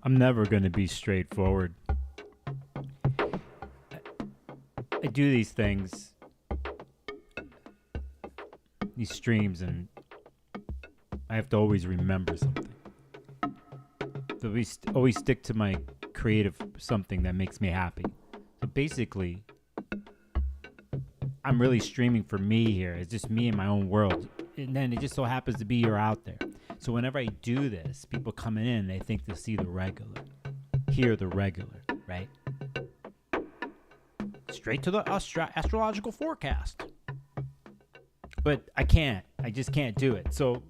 I'm never going to be straightforward. I do these things, these streams, and I have to always remember something. So we always stick to my creative something that makes me happy. So basically, I'm really streaming for me here. It's just me in my own world. And then it just so happens to be you're out there. So whenever I do this, people coming in, they think they'll see the regular, hear the regular, right? Straight to the astrological forecast. But I can't. I just can't do it. So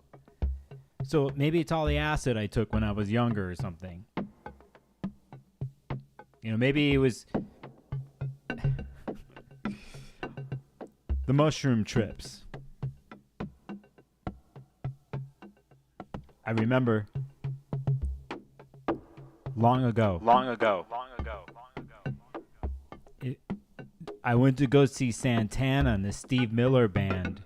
maybe it's all the acid I took when I was younger or something. You know, maybe it was the mushroom trips. I remember long ago. I went to go see Santana and the Steve Miller Band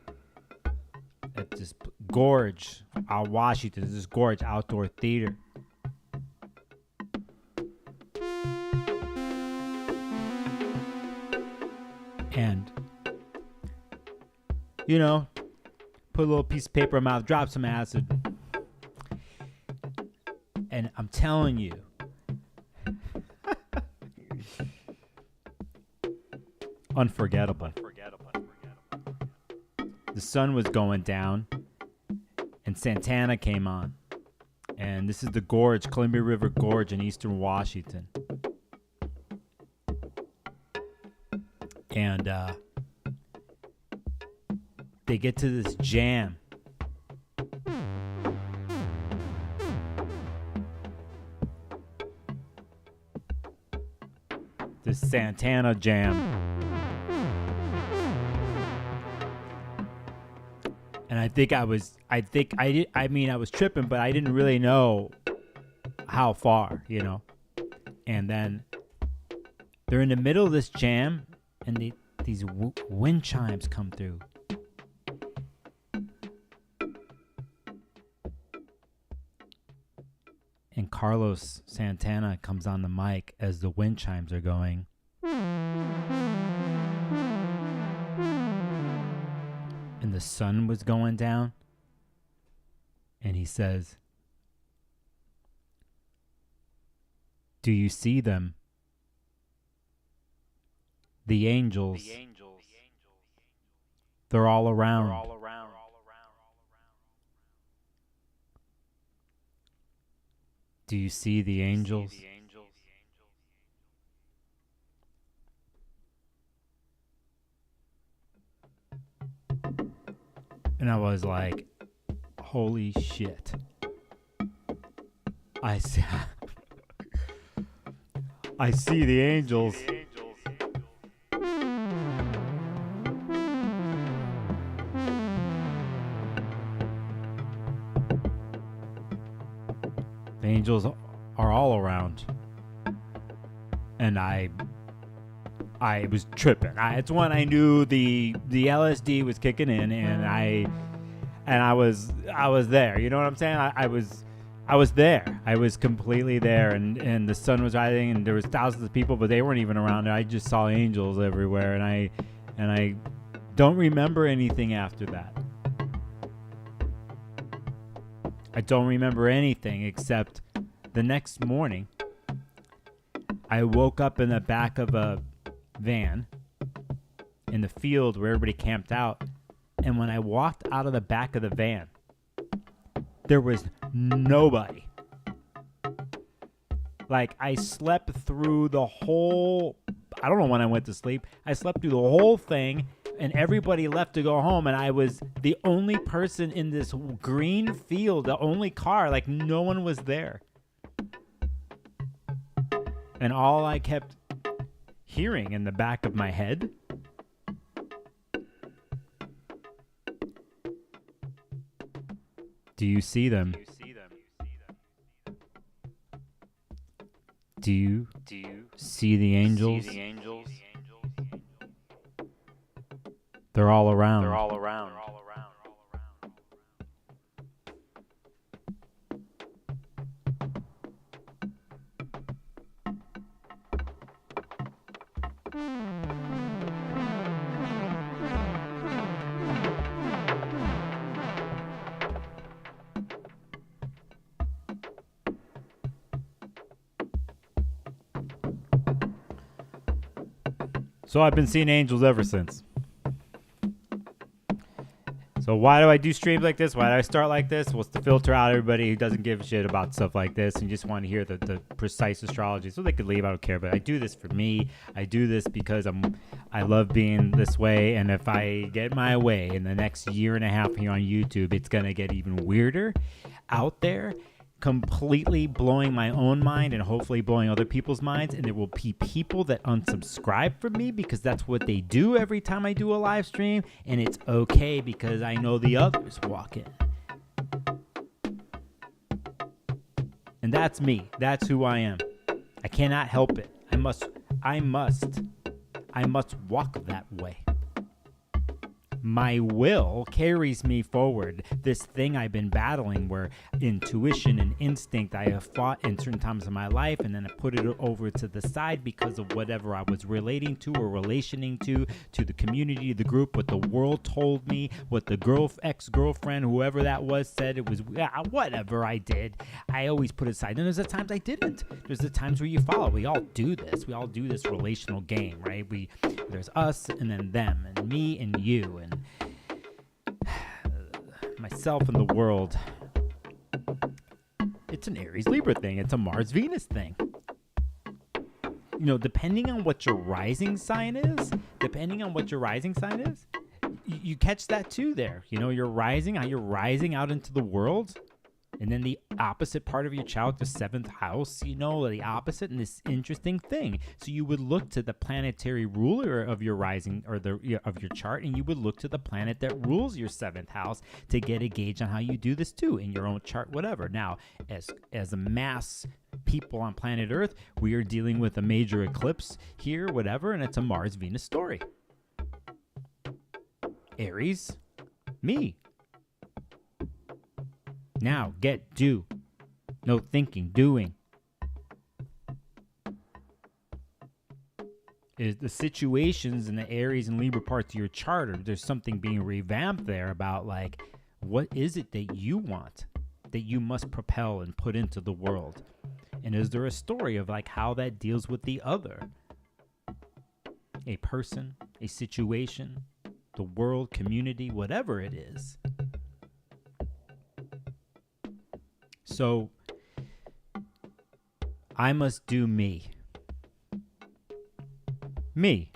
at this gorge out Washington. This gorge outdoor theater. And, you know, put a little piece of paper in my mouth, drop some acid. And I'm telling you, unforgettable. The sun was going down, and Santana came on. And this is the gorge, Columbia River Gorge in eastern Washington. And they get to this jam. This Santana jam. And I was tripping, but I didn't really know how far, you know. And then they're in the middle of this jam, and these wind chimes come through. And Carlos Santana comes on the mic as the wind chimes are going. And the sun was going down. And he says, "Do you see them? The angels. They're all around. Do you see the angels?" And I was like, holy shit. I see the angels. The angels are all around. And I was tripping. It's when I knew the LSD was kicking in, and I was there. You know what I'm saying? I was there. I was completely there, and the sun was rising, and there was thousands of people, but they weren't even around there. I just saw angels everywhere, and I don't remember anything after that. I don't remember anything except the next morning, I woke up in the back of a van in the field where everybody camped out, and when I walked out of the back of the van, there was nobody. Like, I slept through the whole, I don't know when I went to sleep. I slept through the whole thing, and everybody left to go home, and I was the only person in this green field, the only car. Like, no one was there. And all I kept hearing in the back of my head Do you see them? Do you see the angels? They're all around. So I've been seeing angels ever since. So why do I do streams like this? Why do I start like this? Well, it's to filter out everybody who doesn't give a shit about stuff like this and just want to hear the precise astrology. So they could leave. I don't care. But I do this for me. I do this because I love being this way. And if I get my way in the next year and a half here on YouTube, it's going to get even weirder out there, completely blowing my own mind and hopefully blowing other people's minds. And there will be people that unsubscribe from me because that's what they do every time I do a live stream. And it's okay because I know the others walk in. And that's me. That's who I am. I cannot help it. I must walk that way. My will carries me forward. This thing I've been battling where intuition and instinct I have fought in certain times of my life, and then I put it over to the side because of whatever I was relating to or relationing to the community, the group, what the world told me, what the ex-girlfriend, whoever that was, said. It was whatever I did. I always put it aside. And there's the times I didn't. There's the times where you follow. We all do this. We all do this relational game, right? There's us and then them and me and you and myself and the world. It's an Aries Libra thing. It's a Mars Venus thing. You know, depending on what your rising sign is, you catch that too there. You know, how you're rising out into the world. And then the opposite part of your chart, the 7th house, you know, the opposite, and this interesting thing. So you would look to the planetary ruler of your rising or of your chart, and you would look to the planet that rules your 7th house to get a gauge on how you do this too in your own chart, whatever. Now, as a mass people on planet Earth, we are dealing with a major eclipse here, whatever, and it's a Mars-Venus story. Aries, me. Now, do. No thinking, doing. Is the situations in the Aries and Libra parts of your chart, or there's something being revamped there about like, what is it that you want, that you must propel and put into the world? And is there a story of like how that deals with the other? A person, a situation, the world, community, whatever it is. So, I must do me. Me.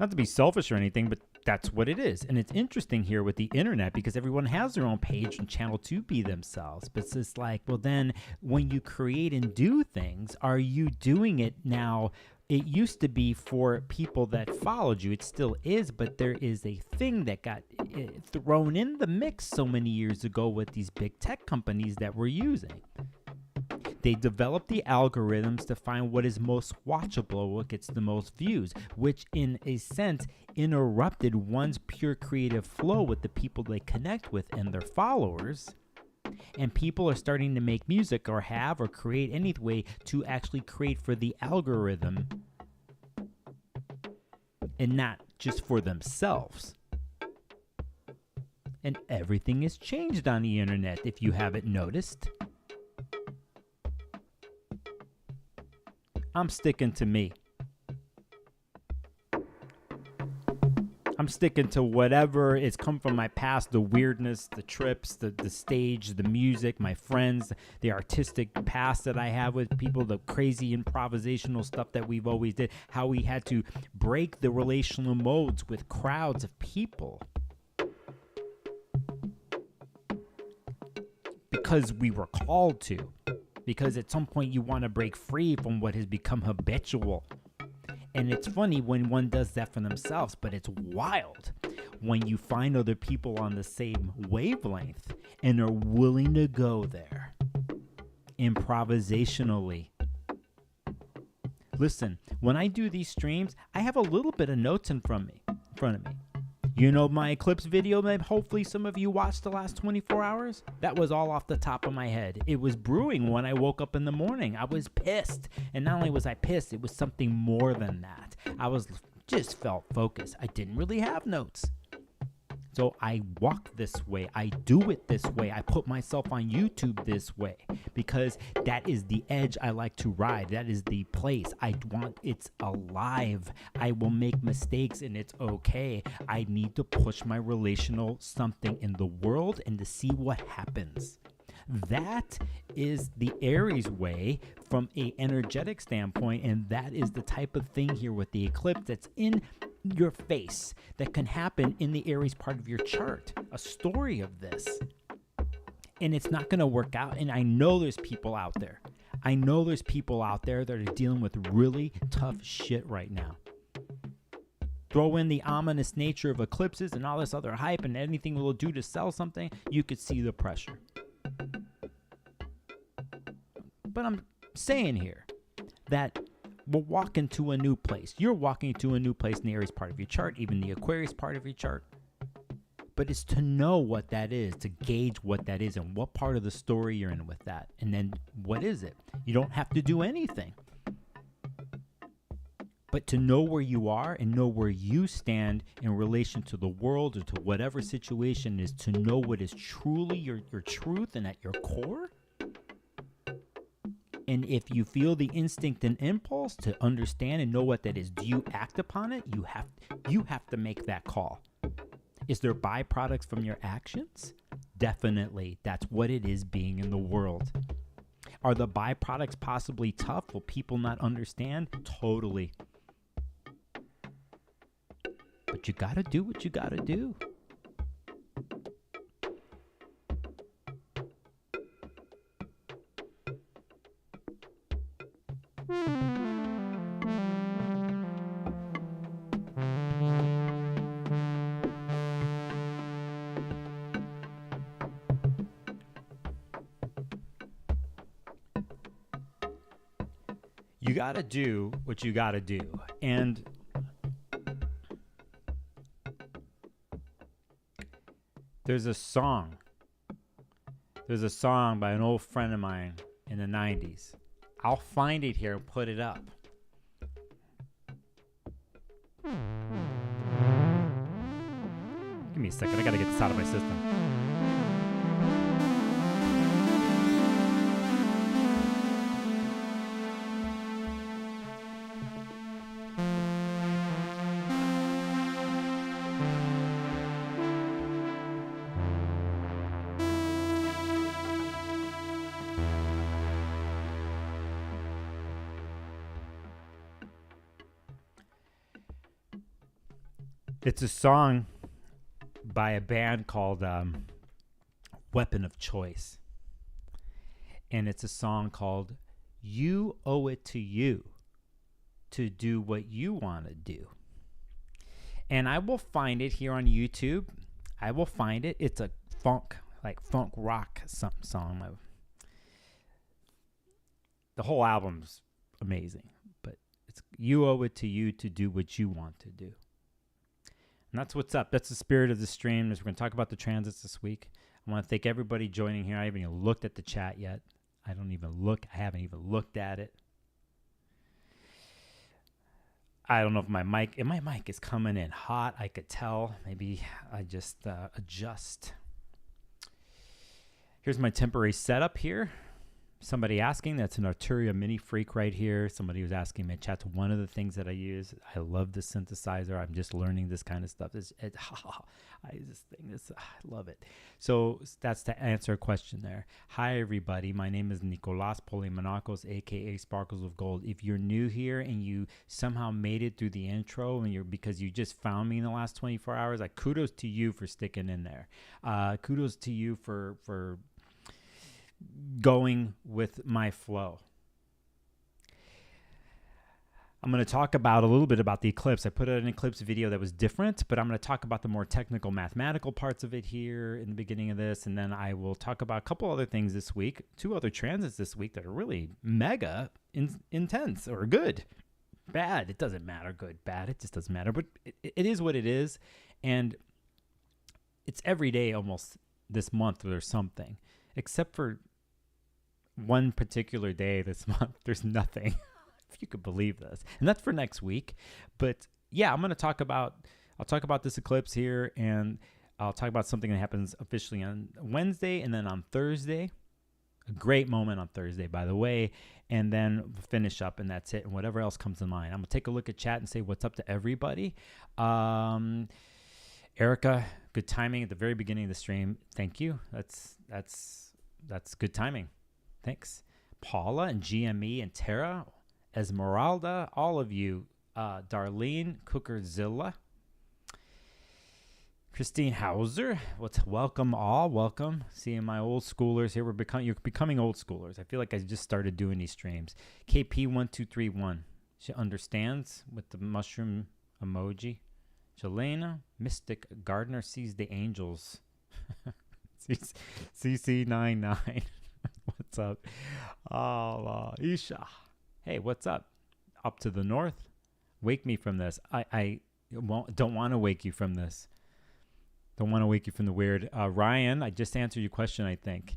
Not to be selfish or anything, but that's what it is. And it's interesting here with the internet because everyone has their own page and channel to be themselves. But it's just like, well, then when you create and do things, are you doing it now? It used to be for people that followed you. It still is, but there is a thing that got thrown in the mix so many years ago with these big tech companies that we're using. They developed the algorithms to find what is most watchable, what gets the most views, which in a sense interrupted one's pure creative flow with the people they connect with and their followers. And people are starting to make music or have or create any way to actually create for the algorithm and not just for themselves. And everything has changed on the internet if you haven't noticed. I'm sticking to me. I'm sticking to whatever has come from my past, the weirdness, the trips, the stage, the music, my friends, the artistic past that I have with people, the crazy improvisational stuff that we've always did, how we had to break the relational modes with crowds of people. Because we were called to. Because at some point you want to break free from what has become habitual. And it's funny when one does that for themselves, but it's wild when you find other people on the same wavelength and are willing to go there improvisationally. Listen, when I do these streams, I have a little bit of notes in front of me. You know my eclipse video that hopefully some of you watched the last 24 hours? That was all off the top of my head. It was brewing when I woke up in the morning. I was pissed. And not only was I pissed, it was something more than that. I just felt focused. I didn't really have notes. So I walk this way. I do it this way. I put myself on YouTube this way because that is the edge I like to ride. That is the place I want. It's alive. I will make mistakes and it's okay. I need to push my relational something in the world and to see what happens. That is the Aries way from an energetic standpoint, and that is the type of thing here with the eclipse that's in your face that can happen in the Aries part of your chart. A story of this. And it's not going to work out, and I know there's people out there. I know there's people out there that are dealing with really tough shit right now. Throw in the ominous nature of eclipses and all this other hype and anything we'll do to sell something, you could see the pressure. But I'm saying here that we're walking to a new place. You're walking to a new place in the Aries part of your chart, even the Aquarius part of your chart. But it's to know what that is, to gauge what that is and what part of the story you're in with that. And then what is it? You don't have to do anything. But to know where you are and know where you stand in relation to the world or to whatever situation is, to know what is truly your truth and at your core. And if you feel the instinct and impulse to understand and know what that is, do you act upon it? You have to make that call. Is there byproducts from your actions? Definitely. That's what it is being in the world. Are the byproducts possibly tough? Will people not understand? Totally. But you got to do what you got to do. You got to do what you got to do. And there's a song by an old friend of mine in the 90s. I'll find it here and put it up. Give me a second. I got to get this out of my system. It's a song by a band called Weapon of Choice. And it's a song called You Owe It to You to Do What You Want to Do. And I will find it here on YouTube. I will find it. It's a funk rock song. The whole album's amazing. But it's You Owe It to You to Do What You Want to Do. And that's what's up. That's the spirit of the stream. As we're going to talk about the transits this week. I want to thank everybody joining here. I haven't even looked at the chat yet. I haven't even looked at it. I don't know if my mic is coming in hot. I could tell. Maybe I just adjust. Here's my temporary setup here. Somebody asking, that's an Arturia Mini Freak right here. Somebody was asking me in chat, one of the things that I use. I love the synthesizer. I'm just learning this kind of stuff. I love it. So that's to answer a question there. Hi, everybody. My name is Nicolas Polymonakos, a.k.a. Sparkles of Gold. If you're new here and you somehow made it through the intro and because you just found me in the last 24 hours, kudos to you for sticking in there. Kudos to you for going with my flow. I'm going to talk a little bit about the eclipse. I put out an eclipse video that was different, but I'm going to talk about the more technical mathematical parts of it here in the beginning of this, and then I will talk about a couple other things this week, 2 other transits this week that are really mega intense or good. Bad, it doesn't matter. Good, bad, it just doesn't matter, but it is what it is. And it's every day almost this month there's something, except for one particular day this month. There's nothing, if you could believe this. And that's for next week. But yeah, I'll talk about this eclipse here, and I'll talk about something that happens officially on Wednesday and then on Thursday. A great moment on Thursday, by the way, and then we'll finish up, and that's it. And whatever else comes to mind, I'm gonna take a look at chat and say what's up to everybody. Erica, good timing at the very beginning of the stream. Thank you. That's good timing. Thanks. Paula and GME and Tara, Esmeralda, all of you, Darlene, Cookerzilla, Christine Hauser, welcome all, welcome. Seeing my old schoolers here. You're becoming old schoolers. I feel like I just started doing these streams. KP1231, she understands with the mushroom emoji. Jelena, Mystic Gardner sees the angels. CC99, what's up? Isha, hey, what's up? Up to the north? Wake me from this. I don't want to wake you from this. Don't want to wake you from the weird. Ryan, I just answered your question, I think.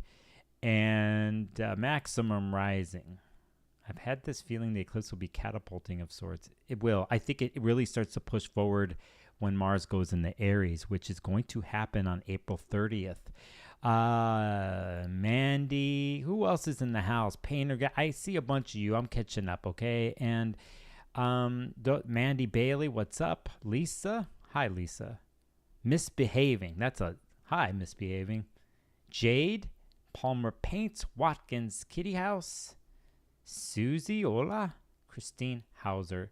And Maximum Rising. I've had this feeling the eclipse will be catapulting of sorts. It will. I think it really starts to push forward when Mars goes into Aries, which is going to happen on April 30th. Mandy, who else is in the house? Painter guy. I see a bunch of you. I'm catching up, okay? And Mandy Bailey, what's up? Lisa, hi, Lisa. Misbehaving. That's a hi, misbehaving. Jade, Palmer Paints, Watkins Kitty House, Susie, hola. Christine Hauser,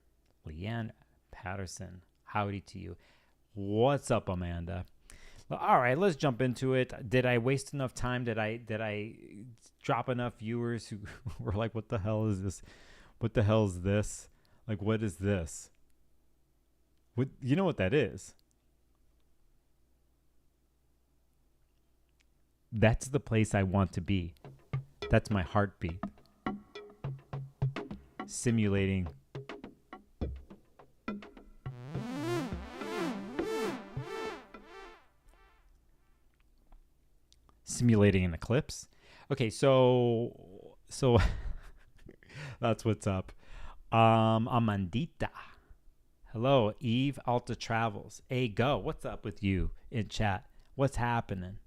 Leanne Patterson. Howdy to you. What's up, Amanda? All right, let's jump into it. Did I waste enough time? Did I drop enough viewers who were like, what the hell is this? What the hell is this? Like, what is this? What, you know what that is? That's the place I want to be. That's my heartbeat. Simulating. Simulating an eclipse. Okay, so that's what's up. Amandita. Hello, Eve Alta Travels. Hey, go. What's up with you in chat? What's happening?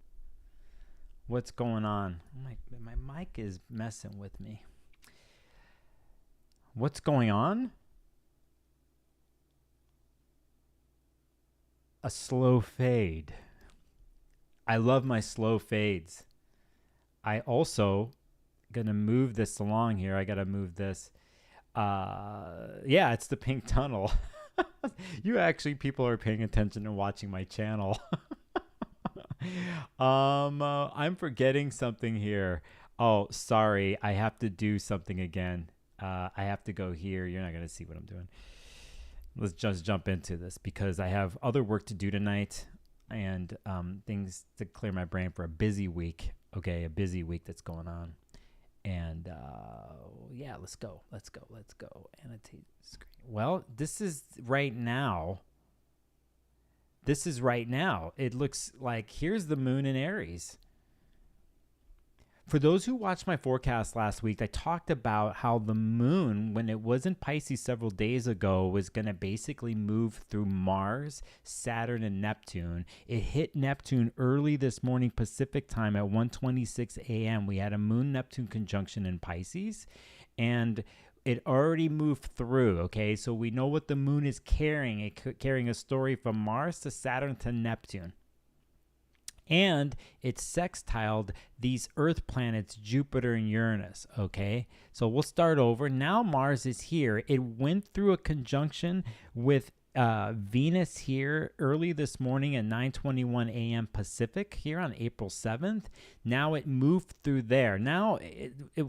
What's going on? My mic is messing with me. What's going on? A slow fade. I love my slow fades. I also gonna move this along here. I gotta move this. Yeah, it's the pink tunnel. You actually, people are paying attention and watching my channel. I'm forgetting something here. Oh, sorry. I have to do something again. I have to go here. You're not gonna see what I'm doing. Let's just jump into this because I have other work to do tonight and things to clear my brain for a busy week. Okay, a busy week that's going on. And yeah, let's go. Annotate screen. Well, this is right now. It looks like here's the moon in Aries. For those who watched my forecast last week, I talked about how the moon, when it was in Pisces several days ago, was going to basically move through Mars, Saturn, and Neptune. It hit Neptune early this morning Pacific time at 1:26 a.m. We had a moon-Neptune conjunction in Pisces, and it already moved through, okay? So we know what the moon is carrying. It's carrying a story from Mars to Saturn to Neptune. And it sextiled these Earth planets, Jupiter and Uranus, okay? So we'll start over. Now Mars is here. It went through a conjunction with Venus here early this morning at 9:21 a.m. Pacific here on April 7th. Now it moved through there. Now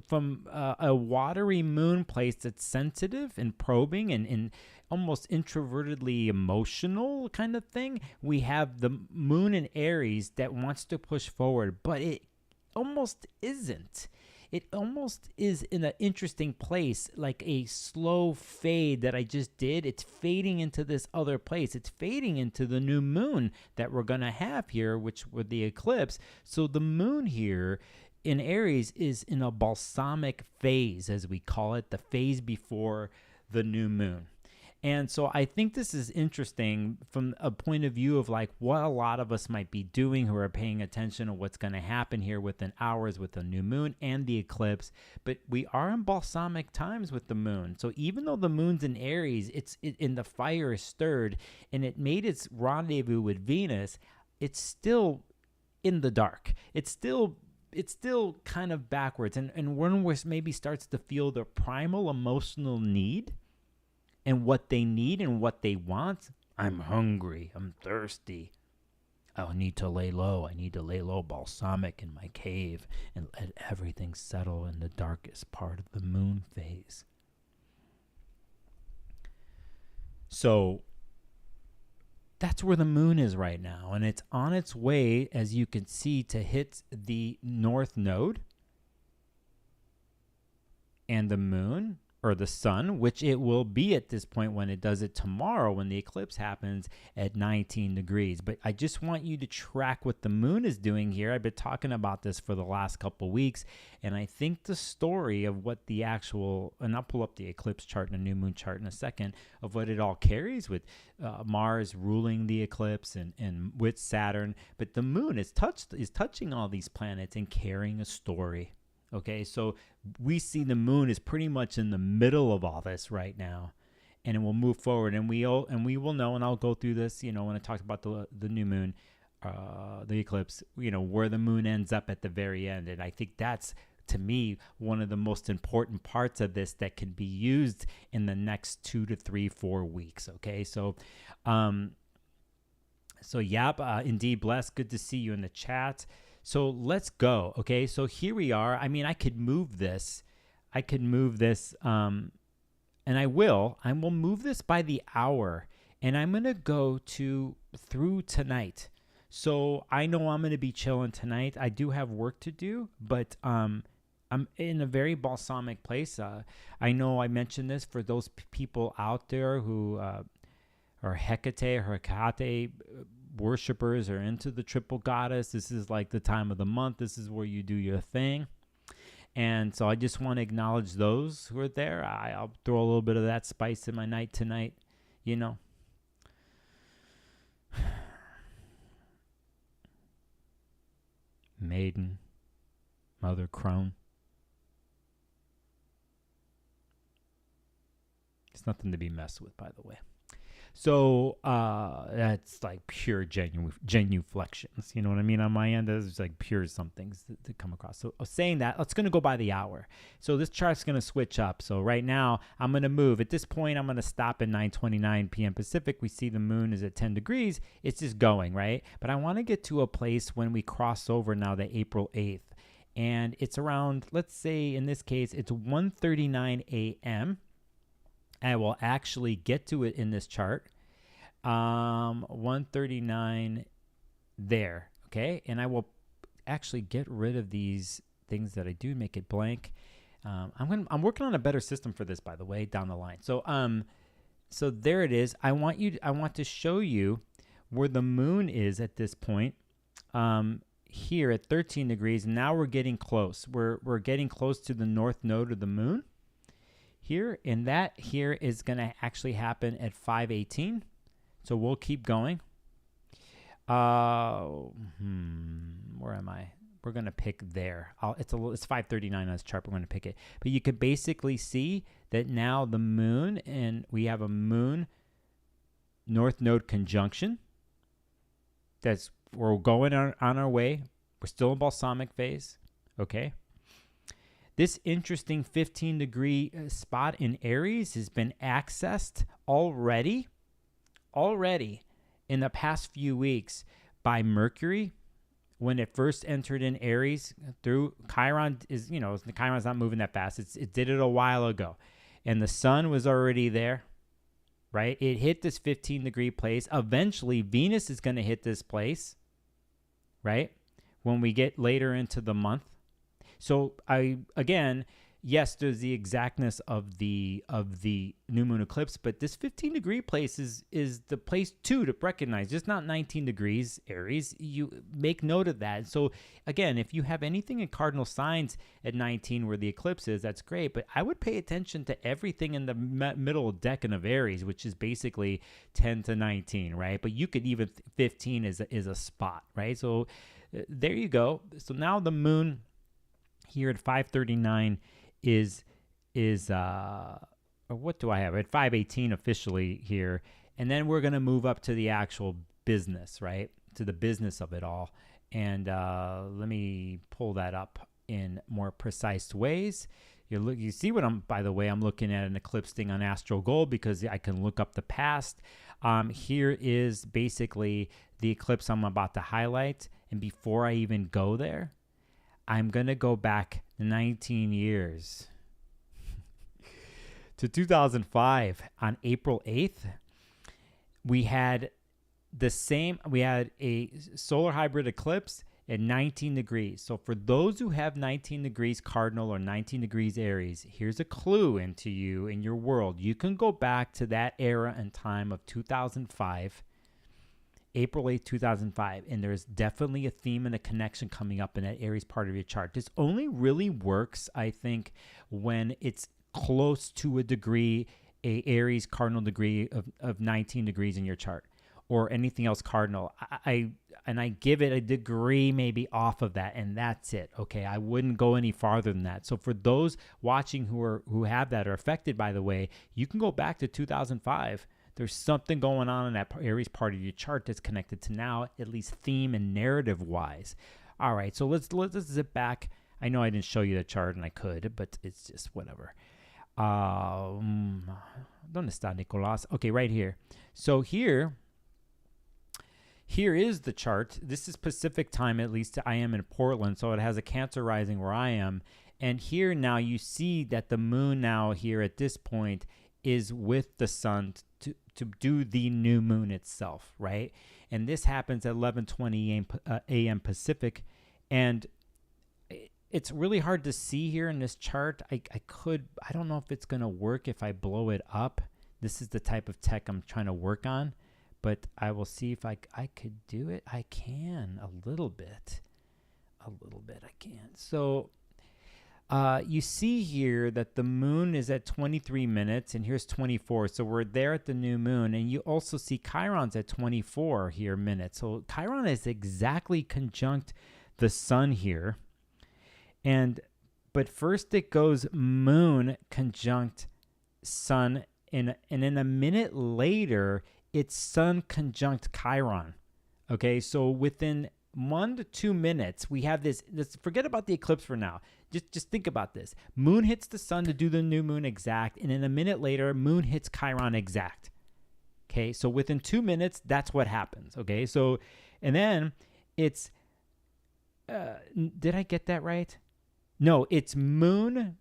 from a watery moon place that's sensitive and probing and almost introvertedly emotional kind of thing, we have the moon in Aries that wants to push forward, but it almost isn't. it almost is in an interesting place, like a slow fade that I just did. It's fading into this other place. It's fading into the new moon that we're going to have here, which with the eclipse. So the moon here in Aries is in a balsamic phase, as we call it, the phase before the new moon. And so I think this is interesting from a point of view of like what a lot of us might be doing who are paying attention to what's going to happen here within hours with the new moon and the eclipse. But we are in balsamic times with the moon. So even though the moon's in Aries, in the fire is stirred and it made its rendezvous with Venus, it's still in the dark. It's still kind of backwards. And one where maybe starts to feel the primal emotional need and what they need and what they want. I'm hungry. I'm thirsty. I need to lay low. I need to lay low balsamic in my cave and let everything settle in the darkest part of the moon phase. So that's where the moon is right now. And it's on its way, as you can see, to hit the north node and the moon, or the sun, which it will be at this point when it does it tomorrow when the eclipse happens at 19 degrees. But I just want you to track what the moon is doing here. I've been talking about this for the last couple of weeks, and I think the story of what the actual, and I'll pull up the eclipse chart and a new moon chart in a second, of what it all carries with Mars ruling the eclipse and with Saturn. But the moon is touching all these planets and carrying a story. Okay, so we see the moon is pretty much in the middle of all this right now, and it will move forward, and we will know, and I'll go through this, when I talk about the new moon, the eclipse, where the moon ends up at the very end, and I think that's, to me, one of the most important parts of this that can be used in the next 2 to 3, 4 weeks. Okay, so, indeed, Bless, good to see you in the chat. So let's go. Okay, so here we are. I mean, I could move this. And I will move this by the hour. And I'm going to go through tonight. So I know I'm going to be chilling tonight. I do have work to do, but I'm in a very balsamic place. I know I mentioned this for those people out there who are Hecate or Hecate worshippers are into the triple goddess. This is like the time of the month. This is where you do your thing. And so I just want to acknowledge those who are there. I'll throw a little bit of that spice in my night tonight, Maiden, Mother Crone. It's nothing to be messed with, by the way. So that's like pure genuflections. You know what I mean? On my end, there's like pure somethings to come across. So saying that, it's going to go by the hour. So this chart's going to switch up. So right now, I'm going to move. At this point, I'm going to stop at 9:29 p.m. Pacific. We see the moon is at 10 degrees. It's just going, right? But I want to get to a place when we cross over now to April 8th. And it's around, let's say in this case, it's 1:39 a.m., I will actually get to it in this chart. 139 there, okay? And I will actually get rid of these things that I do, make it blank. I'm working on a better system for this, by the way, down the line. So so there it is. I want to show you where the moon is at this point. Here at 13 degrees. Now we're getting close. We're getting close to the north node of the moon. Here, and that here is going to actually happen at 5:18. So we'll keep going. Where am I? We're going to pick there. It's 5:39 on this chart. We're going to pick it. But you could basically see that now the moon, and we have a moon north node conjunction. We're going on our way. We're still in balsamic phase. Okay. This interesting 15-degree spot in Aries has been accessed already in the past few weeks by Mercury when it first entered in Aries through Chiron. Chiron's not moving that fast. It did it a while ago. And the sun was already there, right? It hit this 15-degree place. Eventually, Venus is going to hit this place, right? When we get later into the month. So yes, there's the exactness of the new moon eclipse, but this 15-degree place is the place too to recognize, just not 19 degrees Aries. You make note of that. So again, if you have anything in cardinal signs at 19 where the eclipse is, that's great. But I would pay attention to everything in the middle decan of Aries, which is basically 10 to 19, right? But you could even 15 is a spot, right? So there you go. So now the moon here at 5:39 is what do I have at 5:18 officially here, and then we're going to move up to the actual business, right, to the business of it all. And let me pull that up in more precise ways. You see what I'm looking at an eclipse thing on Astro Gold because I can look up the past. Here is basically the eclipse I'm about to highlight, and before I even go there, I'm going to go back 19 years to 2005 on April 8th. We had a solar hybrid eclipse at 19 degrees. So for those who have 19 degrees cardinal or 19 degrees Aries, here's a clue into you in your world. You can go back to that era and time of 2005, April 8th, 2005, and there's definitely a theme and a connection coming up in that Aries part of your chart. This only really works, I think, when it's close to a degree, a Aries cardinal degree of 19 degrees in your chart, or anything else cardinal. I give it a degree maybe off of that, and that's it. Okay, I wouldn't go any farther than that. So for those watching who have that or affected, by the way, you can go back to 2005. There's something going on in that Aries part of your chart that's connected to now, at least theme and narrative wise. All right, so let's zip back. I know I didn't show you the chart, and I could, but it's just whatever. ¿Dónde está Nicolás? Okay, right here. So here is the chart. This is Pacific time, at least I am in Portland, so it has a Cancer rising where I am. And here now you see that the moon now here at this point is with the sun to do the new moon itself, right? And this happens at 11:20 a.m. Pacific, and it's really hard to see here in this chart. I don't know if it's going to work if I blow it up. This is the type of tech I'm trying to work on, but I will see if I could do it. I can a little bit I can. So you see here that the moon is at 23 minutes, and here's 24. So we're there at the new moon, and you also see Chiron's at 24 here minutes. So Chiron is exactly conjunct the sun here. But first it goes moon conjunct sun, and in a minute later, it's sun conjunct Chiron. Okay, so within 1 to 2 minutes, we have this. Let's forget about the eclipse for now. Just think about this. Moon hits the sun to do the new moon exact, and in a minute later, moon hits Chiron exact. Okay, so within 2 minutes, that's what happens. Okay, so, and then it's, did I get that right? No, it's moon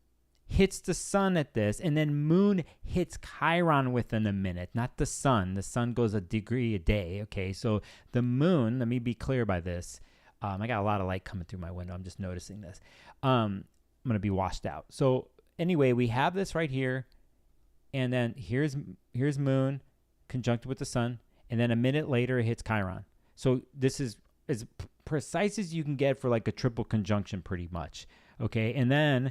hits the sun at this, and then moon hits Chiron within a minute, not the sun. The sun goes a degree a day. Okay, so the moon, let me be clear by this. I got a lot of light coming through my window. I'm just noticing this. I'm going to be washed out. So anyway, we have this right here, and then here's moon conjunct with the sun, and then a minute later it hits Chiron. So this is as precise as you can get for like a triple conjunction pretty much. Okay, and then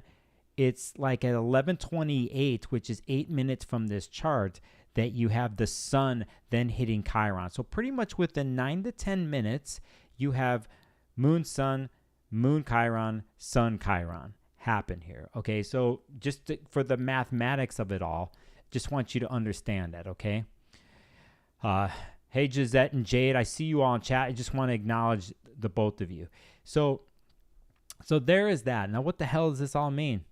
it's like at 11:28, which is 8 minutes from this chart, that you have the sun then hitting Chiron. So pretty much within 9 to 10 minutes, you have moon, sun, moon, Chiron, sun, Chiron happen here. Okay, so just for the mathematics of it all, just want you to understand that, okay? Hey, Gisette and Jade, I see you all in chat. I just want to acknowledge the both of you. So there is that. Now, what the hell does this all mean?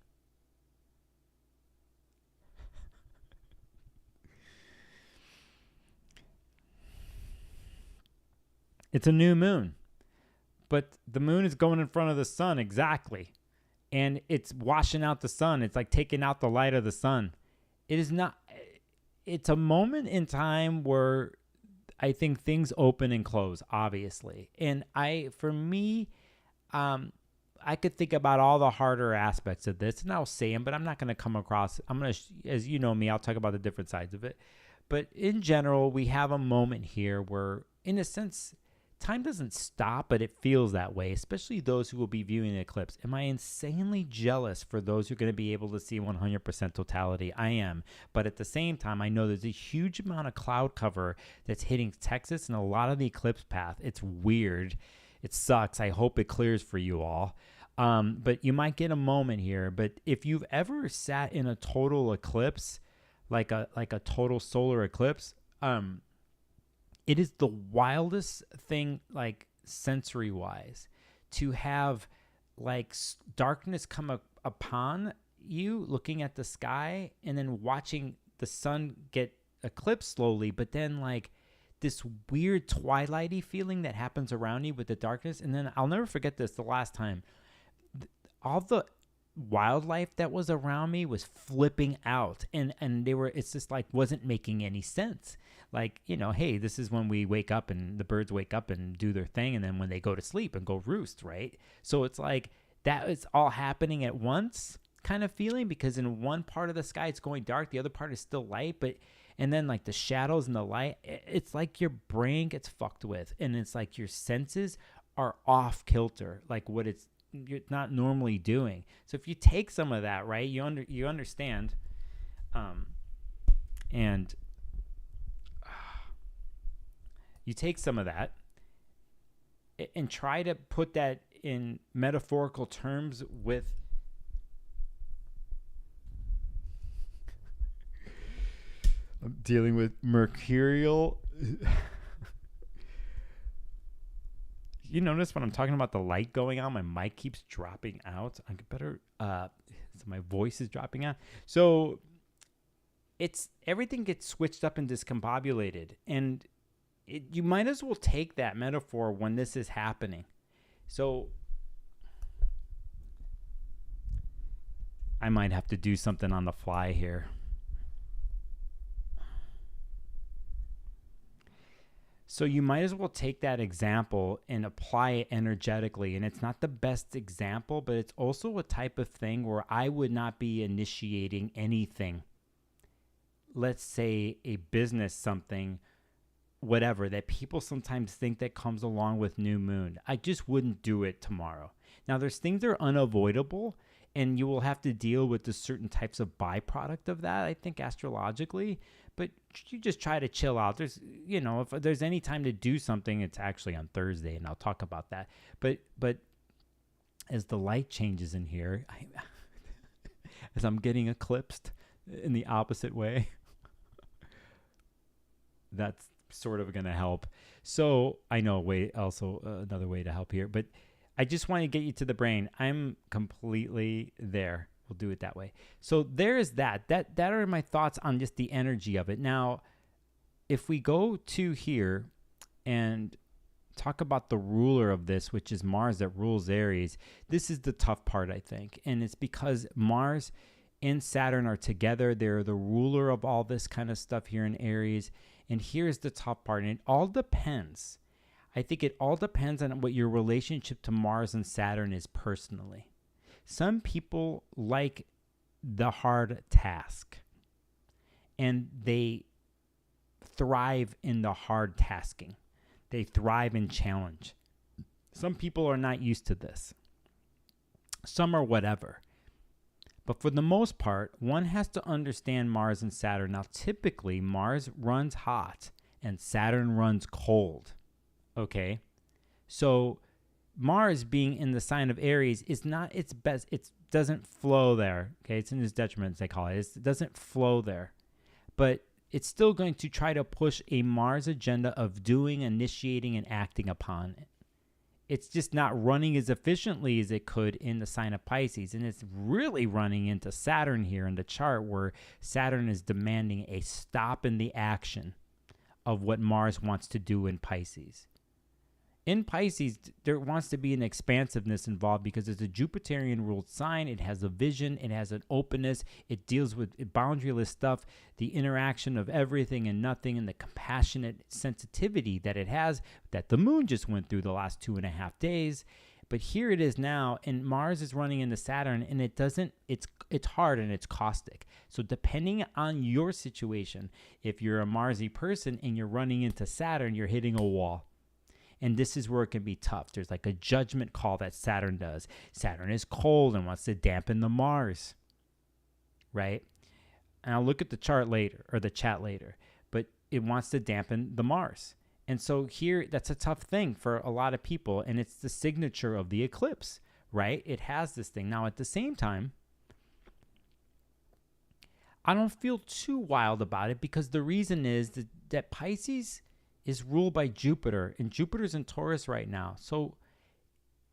It's a new moon, but the moon is going in front of the sun exactly, and it's washing out the sun. It's like taking out the light of the sun. It is not. It's a moment in time where I think things open and close, obviously. And for me, I could think about all the harder aspects of this, and I'll say them, but I'm not going to come across. As you know me, I'll talk about the different sides of it. But in general, we have a moment here where, in a sense, time doesn't stop, but it feels that way, especially those who will be viewing the eclipse. Am I insanely jealous for those who are going to be able to see 100% totality? I am. But at the same time, I know there's a huge amount of cloud cover that's hitting Texas and a lot of the eclipse path. It's weird. It sucks. I hope it clears for you all. But you might get a moment here. But if you've ever sat in a total eclipse, like a total solar eclipse, it is the wildest thing, like sensory wise, to have like darkness come upon you looking at the sky and then watching the sun get eclipsed slowly, but then like this weird twilighty feeling that happens around you with the darkness. And then I'll never forget this, the last time, all the wildlife that was around me was flipping out, and it's just like wasn't making any sense. Like, hey, this is when we wake up and the birds wake up and do their thing, and then when they go to sleep and go roost, right? So it's like that is all happening at once kind of feeling, because in one part of the sky it's going dark, the other part is still light, and then like the shadows and the light, it's like your brain gets fucked with, and it's like your senses are off kilter, like what you're not normally doing. So if you take some of that, right, you understand, and you take some of that and try to put that in metaphorical terms with I'm dealing with mercurial. You notice when I'm talking about the light going on, my mic keeps dropping out. I better, so my voice is dropping out. So everything gets switched up and discombobulated. And you might as well take that metaphor when this is happening. So I might have to do something on the fly here. So you might as well take that example and apply it energetically. And it's not the best example, but it's also a type of thing where I would not be initiating anything. Let's say a business, something, whatever, that people sometimes think that comes along with new moon. I just wouldn't do it tomorrow. Now, there's things that are unavoidable, and you will have to deal with the certain types of byproduct of that, I think, astrologically. But you just try to chill out. There's, if there's any time to do something, it's actually on Thursday, and I'll talk about that. But as the light changes in here, as I'm getting eclipsed in the opposite way, that's sort of going to help. So I know another way to help here, but I just want to get you to the brain. I'm completely there. We'll do it that way. So there's that. That are my thoughts on just the energy of it. Now, if we go to here and talk about the ruler of this, which is Mars that rules Aries, this is the tough part, I think. And it's because Mars and Saturn are together. They're the ruler of all this kind of stuff here in Aries. And here's the tough part. And it all depends. I think it all depends on what your relationship to Mars and Saturn is personally. Some people like the hard task, and they thrive in the hard tasking. They thrive in challenge. Some people are not used to this. Some are whatever. But for the most part, one has to understand Mars and Saturn. Now, typically, Mars runs hot and Saturn runs cold. Okay? So Mars being in the sign of Aries is not its best. It doesn't flow there. Okay, it's in its detriment, as they call it. It doesn't flow there. But it's still going to try to push a Mars agenda of doing, initiating, and acting upon it. It's just not running as efficiently as it could in the sign of Pisces. And it's really running into Saturn here in the chart, where Saturn is demanding a stop in the action of what Mars wants to do in Pisces. In Pisces, there wants to be an expansiveness involved because it's a Jupiterian ruled sign. It has a vision. It has an openness. It deals with boundaryless stuff, the interaction of everything and nothing, and the compassionate sensitivity that it has, that the moon just went through the last 2.5 days. But here it is now, and Mars is running into Saturn, and it's hard and it's caustic. So depending on your situation, if you're a Marsy person and you're running into Saturn, you're hitting a wall. And this is where it can be tough. There's like a judgment call that Saturn does. Saturn is cold and wants to dampen the Mars, right? And I'll look at the chart later, or the chat later, but it wants to dampen the Mars. And so here, that's a tough thing for a lot of people, and it's the signature of the eclipse, right? It has this thing. Now, at the same time, I don't feel too wild about it, because the reason is that Pisces is ruled by Jupiter, and Jupiter's in Taurus right now. So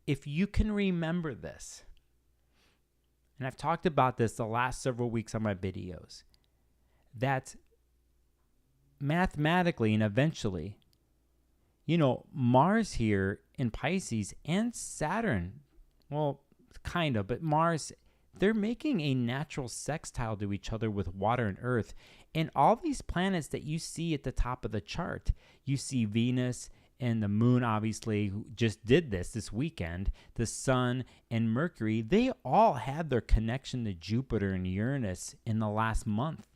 if you can remember this, and I've talked about this the last several weeks on my videos, that mathematically and eventually, Mars here in Pisces and Saturn, well, kind of, but Mars, they're making a natural sextile to each other with water and earth. And all these planets that you see at the top of the chart, you see Venus and the moon, obviously, who just did this weekend, the sun and Mercury, they all had their connection to Jupiter and Uranus in the last month.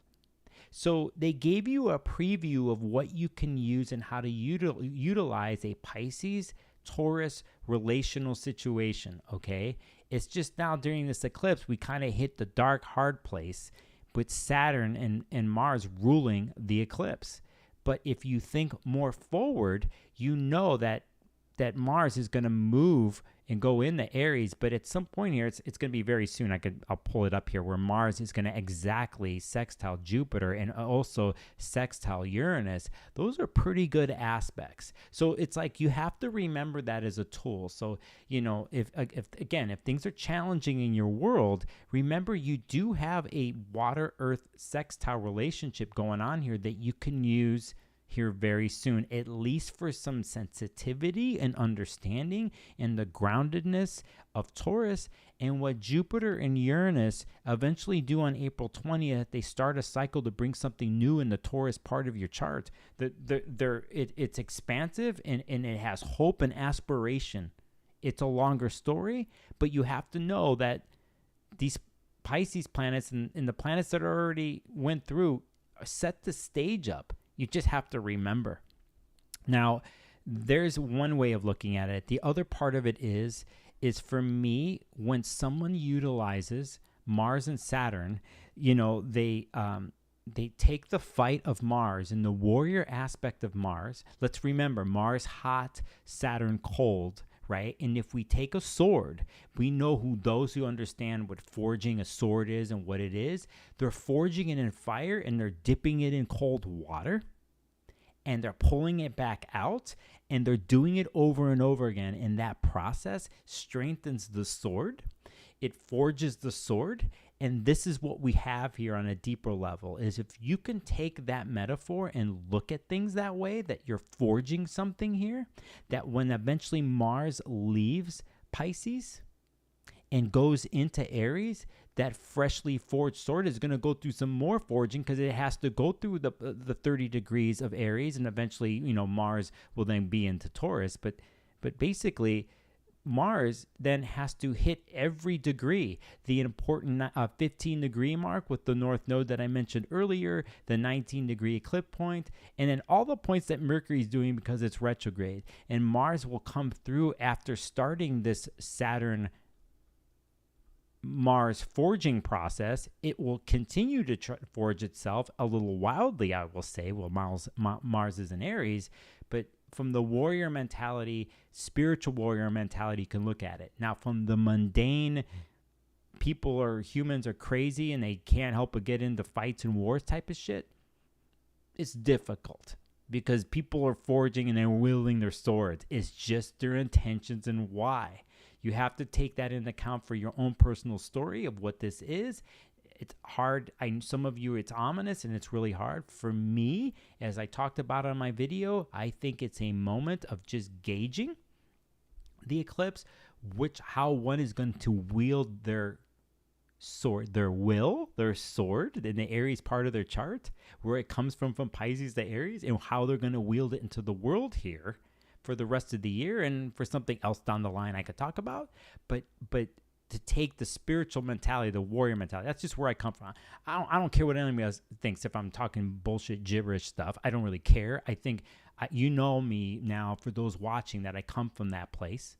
So they gave you a preview of what you can use and how to utilize a Pisces Taurus relational situation, okay? It's just now during this eclipse, we kind of hit the dark, hard place with Saturn and Mars ruling the eclipse. But if you think more forward, you know that Mars is going to move and go into Aries, but at some point here, it's going to be very soon. I'll pull it up here, where Mars is going to exactly sextile Jupiter and also sextile Uranus. Those are pretty good aspects. So it's like you have to remember that as a tool. So, if things are challenging in your world, remember you do have a water-earth sextile relationship going on here that you can use here very soon, at least for some sensitivity and understanding and the groundedness of Taurus. And what Jupiter and Uranus eventually do on April 20th, they start a cycle to bring something new in the Taurus part of your chart. It's expansive and it has hope and aspiration. It's a longer story, but you have to know that these Pisces planets and the planets that already went through set the stage up. You just have to remember. Now, there's one way of looking at it. The other part of it is for me, when someone utilizes Mars and Saturn, they take the fight of Mars and the warrior aspect of Mars. Let's remember, Mars hot, Saturn cold, right? And if we take a sword, we know those who understand what forging a sword is and what it is. They're forging it in fire and they're dipping it in cold water and they're pulling it back out and they're doing it over and over again. And that process strengthens the sword. It forges the sword. And this is what we have here on a deeper level, is if you can take that metaphor and look at things that way, that you're forging something here, that when eventually Mars leaves Pisces and goes into Aries, that freshly forged sword is going to go through some more forging, because it has to go through the 30 degrees of Aries, and eventually, Mars will then be into Taurus. But basically, Mars then has to hit every degree, the important 15 degree mark with the north node that I mentioned earlier, the 19 degree eclipse point, and then all the points that Mercury is doing because it's retrograde. And Mars will come through after starting this Saturn Mars forging process. It will continue to forge itself a little wildly, I will say. Well, Mars is in Aries, but from the warrior mentality, spiritual warrior mentality, you can look at it. Now, from the mundane, humans are crazy and they can't help but get into fights and wars type of shit, it's difficult, because people are forging and they're wielding their swords. It's just their intentions and why. You have to take that into account for your own personal story of what this is. It's hard. Some of you, it's ominous and it's really hard. For me, as I talked about on my video, I think it's a moment of just gauging the eclipse, how one is going to wield their sword, their sword in the Aries part of their chart, where it comes from Pisces to Aries, and how they're going to wield it into the world here. for the rest of the year and for something else down the line I could talk about. But to take the spiritual mentality, the warrior mentality, that's just where I come from. I don't care what anybody else thinks. If I'm talking bullshit, gibberish stuff, I don't really care. I think, you know me now, for those watching, that I come from that place.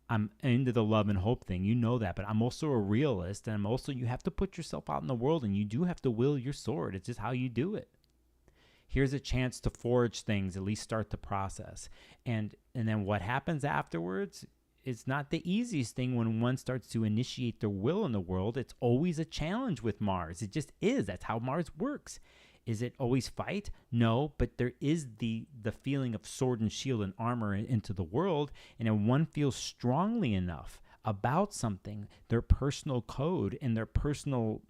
I'm into the love and hope thing. You know that. But I'm also a realist. And I'm also, you have to put yourself out in the world, and you do have to wield your sword. It's just how you do it. Here's a chance to forge things, at least start the process. And then what happens afterwards, it's not the easiest thing when one starts to initiate their will in the world. It's always a challenge with Mars. It just is. That's how Mars works. Is it always fight? No, but there is the feeling of sword and shield and armor into the world. And if one feels strongly enough about something, their personal code and their personal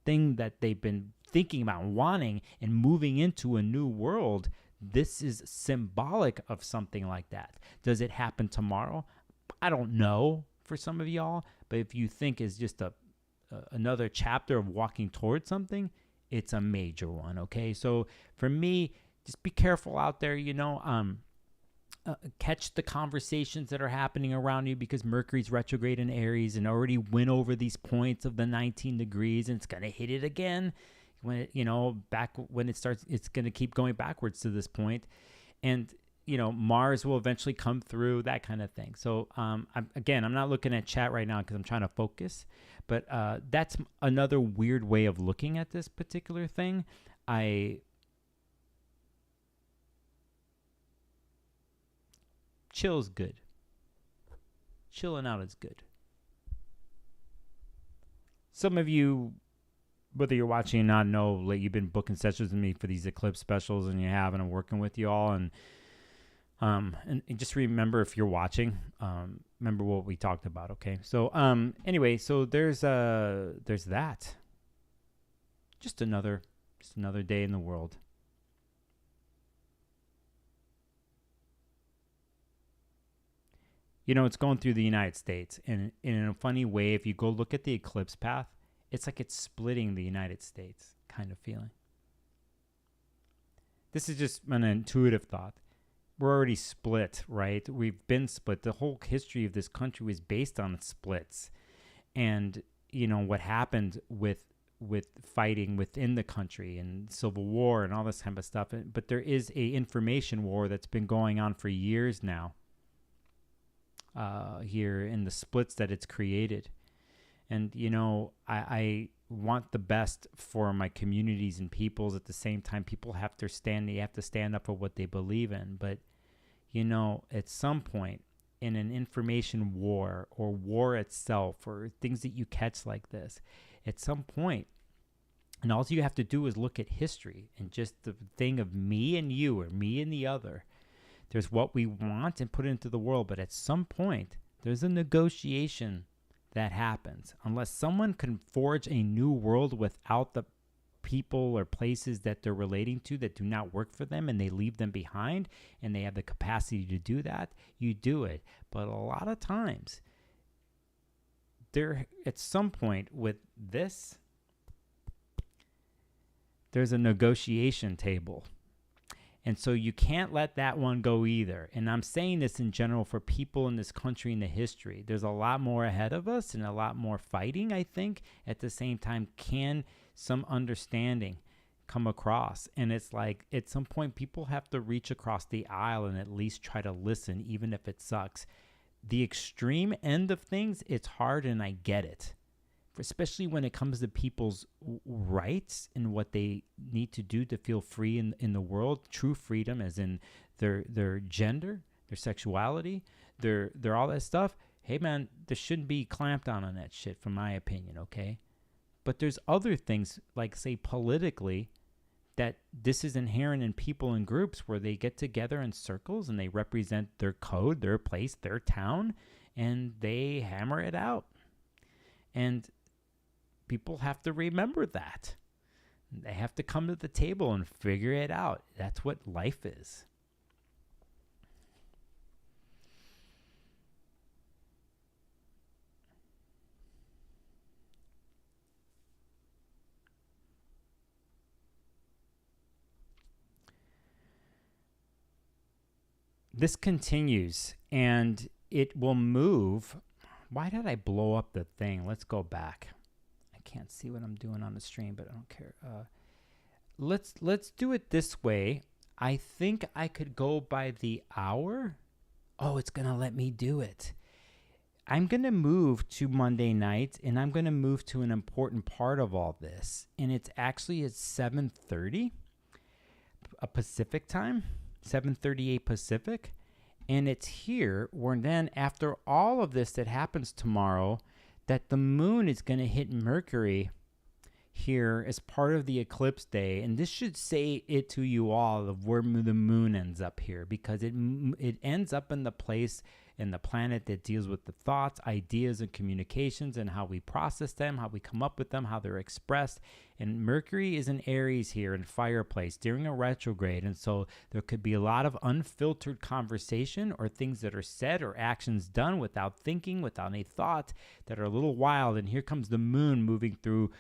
thing that they've been thinking about, wanting, and moving into a new world, this is symbolic of something like that. Does it happen tomorrow? I don't know for some of y'all, but if you think it's just another chapter of walking towards something, it's a major one, okay? So for me, just be careful out there, catch the conversations that are happening around you, because Mercury's retrograde in Aries and already went over these points of the 19 degrees, and it's going to hit it again when it, back when it starts. It's going to keep going backwards to this point, and Mars will eventually come through, that kind of thing. So I'm not looking at chat right now because I'm trying to focus, but that's another weird way of looking at this particular thing. Chill is good. Chilling out is good. Some of you, whether you're watching or not, know, like, you've been booking sessions with me for these Eclipse specials, and you have, and I'm working with you all, and just remember, if you're watching, remember what we talked about, okay? So anyway, so there's that. Just another day in the world. It's going through the United States, and in a funny way, if you go look at the eclipse path, it's like it's splitting the United States kind of feeling. This is just an intuitive thought. We're already split, right? We've been split. The whole history of this country was based on splits. And, what happened with fighting within the country and civil war and all this type of stuff. But there is a information war that's been going on for years now here in the splits that it's created. And, I want the best for my communities and peoples. At the same time, people have to stand up for what they believe in. But, at some point in an information war or war itself, or things that you catch like this, at some point, and all you have to do is look at history and just the thing of me and you, or me and the other. There's what we want and put into the world. But at some point, there's a negotiation that happens. Unless someone can forge a new world without the people or places that they're relating to that do not work for them, and they leave them behind, and they have the capacity to do that, you do it. But a lot of times, at some point with this, there's a negotiation table. And so you can't let that one go either. And I'm saying this in general for people in this country and the history. There's a lot more ahead of us and a lot more fighting, I think. At the same time, can some understanding come across? And it's like, at some point, people have to reach across the aisle and at least try to listen, even if it sucks. The extreme end of things, it's hard, and I get it. Especially when it comes to people's rights and what they need to do to feel free in the world. True freedom, as in their gender, their sexuality, their all that stuff. Hey, man, there shouldn't be clamped on that shit, from my opinion, okay? But there's other things, like, say, politically, that this is inherent in people and groups where they get together in circles and they represent their code, their place, their town, and they hammer it out. And people have to remember that. They have to come to the table and figure it out. That's what life is. this continues, and it will move. Why did I blow up the thing? Let's go back. I can't see what I'm doing on the stream, but I don't care. Let's do it this way. I think I could go by the hour. Oh, it's going to let me do it. I'm going to move to Monday night, and I'm going to move to an important part of all this. And it's actually at 7:30 Pacific time, 7:38 Pacific. And it's here where then after all of this that happens tomorrow, that the moon is going to hit Mercury here as part of the eclipse day. And this should say it to you all of where the moon ends up here, because it ends up in the place in the planet that deals with the thoughts, ideas, and communications, and how we process them, how we come up with them, how they're expressed. And Mercury is in Aries here in fireplace during a retrograde. And so there could be a lot of unfiltered conversation or things that are said or actions done without thinking, without any thought, that are a little wild. And here comes the moon moving through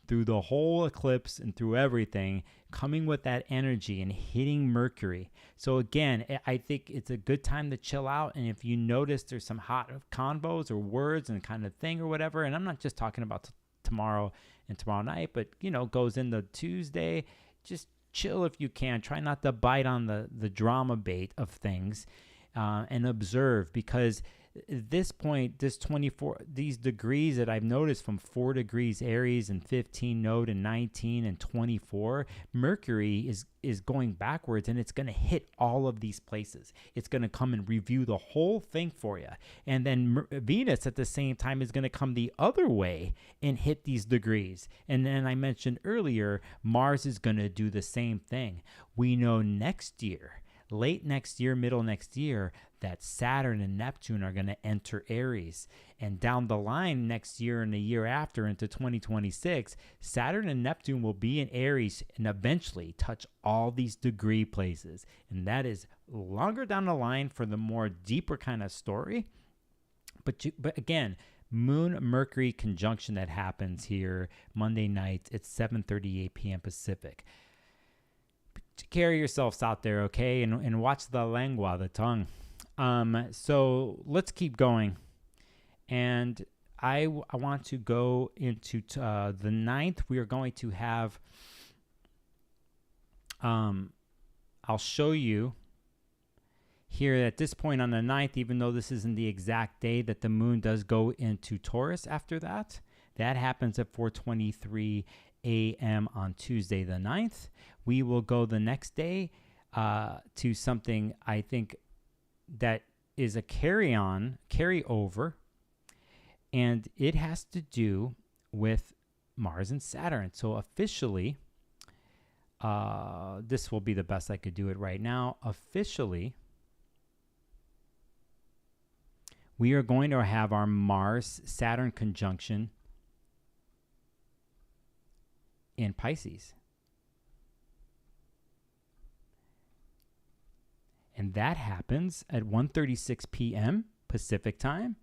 the whole eclipse and through everything, coming with that energy and hitting Mercury. So again, I think it's a good time to chill out. And if you notice there's some hot convos or words and kind of thing or whatever, and I'm not just talking about tomorrow and tomorrow night, but goes into Tuesday, just chill if you can. Try not to bite on the drama bait of things, and observe, because at this point, these degrees that I've noticed from 4 degrees Aries and 15 node and 19 and 24, Mercury is going backwards, and it's going to hit all of these places. It's going to come and review the whole thing for you. And then Venus at the same time is going to come the other way and hit these degrees. And then I mentioned earlier, Mars is going to do the same thing. We know next year, late next year, middle next year, that Saturn and Neptune are going to enter Aries. And down the line next year and the year after into 2026, Saturn and Neptune will be in Aries and eventually touch all these degree places. And that is longer down the line for the more deeper kind of story. But again, Moon-Mercury conjunction that happens here Monday night at 7:38 p.m. Pacific. Carry yourselves out there, okay? And watch the lengua, the tongue. So let's keep going. And I want to go into the 9th. We are going to have, I'll show you here at this point on the 9th, even though this isn't the exact day, that the moon does go into Taurus after that. That happens at 4:23 a.m. on Tuesday the 9th. We will go the next day to something I think that is a carryover, and it has to do with Mars and Saturn. So officially, this will be the best I could do it right now. Officially, we are going to have our Mars-Saturn conjunction in Pisces. And that happens at 1:36 p.m. Pacific time.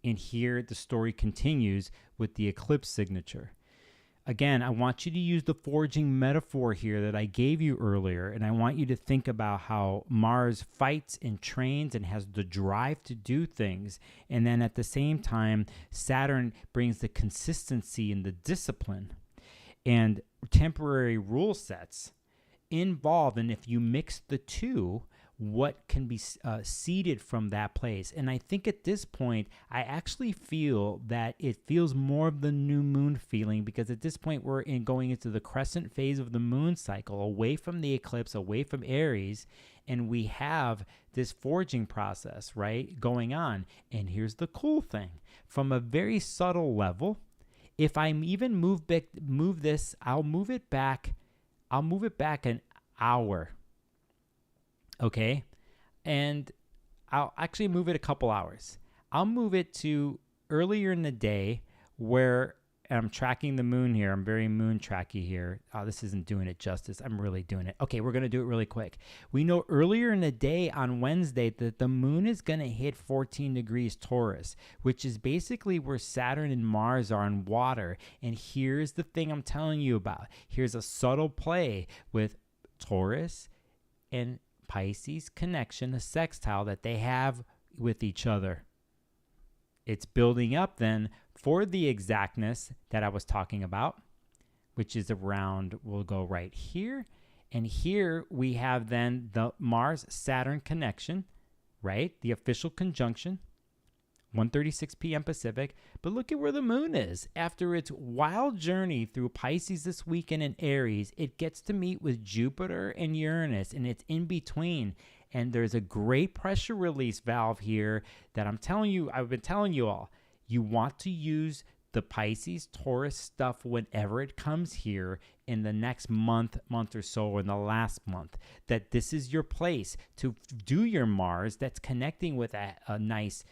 And here the story continues with the eclipse signature. Again, I want you to use the forging metaphor here that I gave you earlier. And I want you to think about how Mars fights and trains and has the drive to do things. And then at the same time, Saturn brings the consistency and the discipline and temporary rule sets involved. And if you mix the two, what can be seeded from that place. And I think at this point, I actually feel that it feels more of the new moon feeling, because at this point we're going into the crescent phase of the moon cycle, away from the eclipse, away from Aries, and we have this forging process, right, going on. And here's the cool thing. From a very subtle level, if I even move this, I'll move it back an hour. Okay, and I'll actually move it a couple hours. I'll move it to earlier in the day, where I'm tracking the moon here. I'm very moon tracky here. Oh, this isn't doing it justice. I'm really doing it. Okay, we're going to do it really quick. We know earlier in the day on Wednesday that the moon is going to hit 14 degrees Taurus, which is basically where Saturn and Mars are in water. And here's the thing I'm telling you about. Here's a subtle play with Taurus and Pisces connection, a sextile that they have with each other. It's building up then for the exactness that I was talking about, which is around, we'll go right here. And here we have then the Mars-Saturn connection, right? The official conjunction, 1:36 p.m. Pacific. But look at where the moon is. After its wild journey through Pisces this weekend in Aries, it gets to meet with Jupiter and Uranus, and it's in between. And there's a great pressure release valve here that I'm telling you, I've been telling you all, you want to use the Pisces Taurus stuff whenever it comes here in the next month or so, or in the last month, that this is your place to do your Mars that's connecting with a nice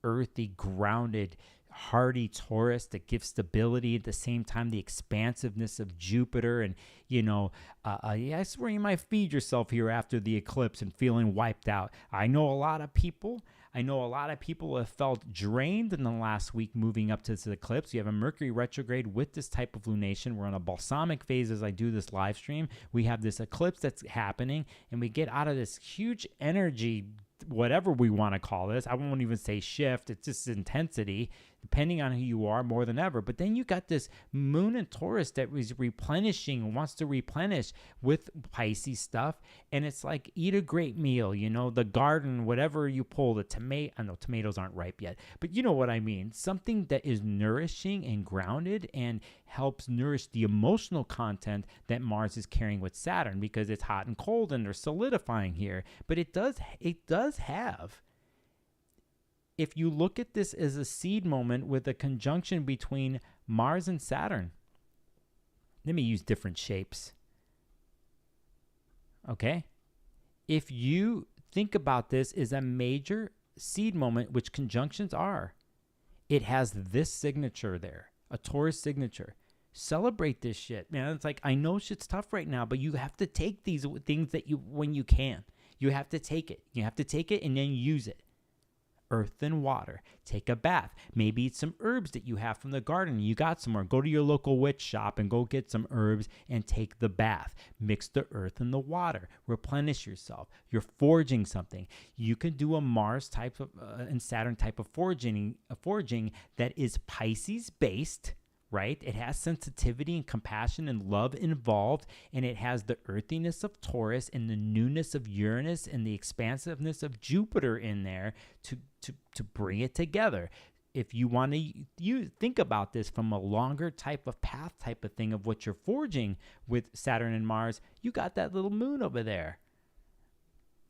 earthy, grounded, hardy Taurus that gives stability, at the same time the expansiveness of Jupiter. And that's where you might feed yourself here after the eclipse and feeling wiped out. I know a lot of people have felt drained in the last week moving up to this eclipse. You have a Mercury retrograde with this type of lunation. We're in a balsamic phase as I do this live stream. We have this eclipse that's happening, and we get out of this huge energy, whatever we want to call this. I won't even say shift. It's just intensity, depending on who you are, more than ever. But then you got this moon in Taurus that was replenishing and wants to replenish with Pisces stuff. And it's like, eat a great meal, the garden, whatever you pull, the tomato. I know tomatoes aren't ripe yet, but you know what I mean. Something that is nourishing and grounded and helps nourish the emotional content that Mars is carrying with Saturn, because it's hot and cold and they're solidifying here. But it does have, if you look at this as a seed moment with a conjunction between Mars and Saturn, let me use different shapes. Okay? If you think about this as a major seed moment, which conjunctions are, it has this signature there, a Taurus signature. Celebrate this shit, man. It's like, I know shit's tough right now, but you have to take these things when you can. You have to take it. You have to take it and then use it. Earth and water. Take a bath. Maybe eat some herbs that you have from the garden. You got some, or go to your local witch shop and go get some herbs and take the bath. Mix the earth and the water. Replenish yourself. You're forging something. You can do a Mars type of and Saturn type of forging that is Pisces based. Right? It has sensitivity and compassion and love involved, and it has the earthiness of Taurus and the newness of Uranus and the expansiveness of Jupiter in there to bring it together. If you want to think about this from a longer type of path type of thing of what you're forging with Saturn and Mars, you got that little moon over there.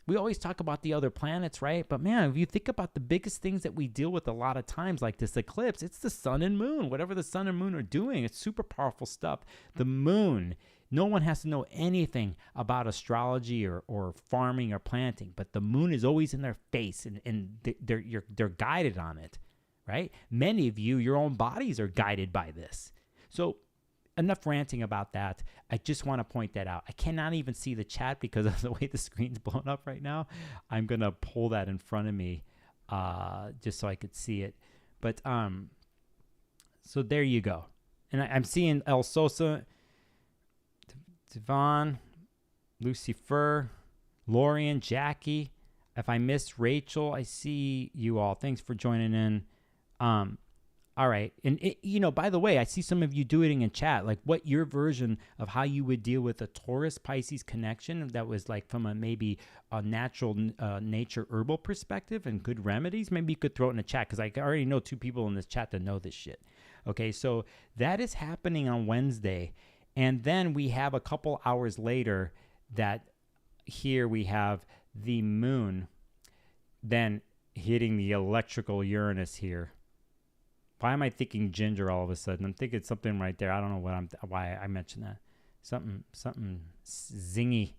We always talk about the other planets, right? But man, if you think about the biggest things that we deal with a lot of times, like this eclipse, it's the sun and moon. Whatever the sun and moon are doing, it's super powerful stuff. The moon, no one has to know anything about astrology or farming or planting, but the moon is always in their face, and they're guided on it, right? Many of you, your own bodies are guided by this. So enough ranting about that. I just want to point that out. I cannot even see the chat because of the way the screen's blown up right now. I'm going to pull that in front of me just so I could see it. But so there you go. And I'm seeing El Sosa, Devon, Lucifer, Lorian, Jackie. If I missed Rachel, I see you all. Thanks for joining in. All right. And, by the way, I see some of you doing it in chat, like what your version of how you would deal with a Taurus-Pisces connection that was like from maybe a natural nature herbal perspective and good remedies. Maybe you could throw it in the chat, because I already know 2 people in this chat that know this shit. Okay, so that is happening on Wednesday. And then we have a couple hours later that here we have the moon then hitting the electrical Uranus here. Why am I thinking ginger all of a sudden? I'm thinking something right there. I don't know why I mentioned that. Something zingy.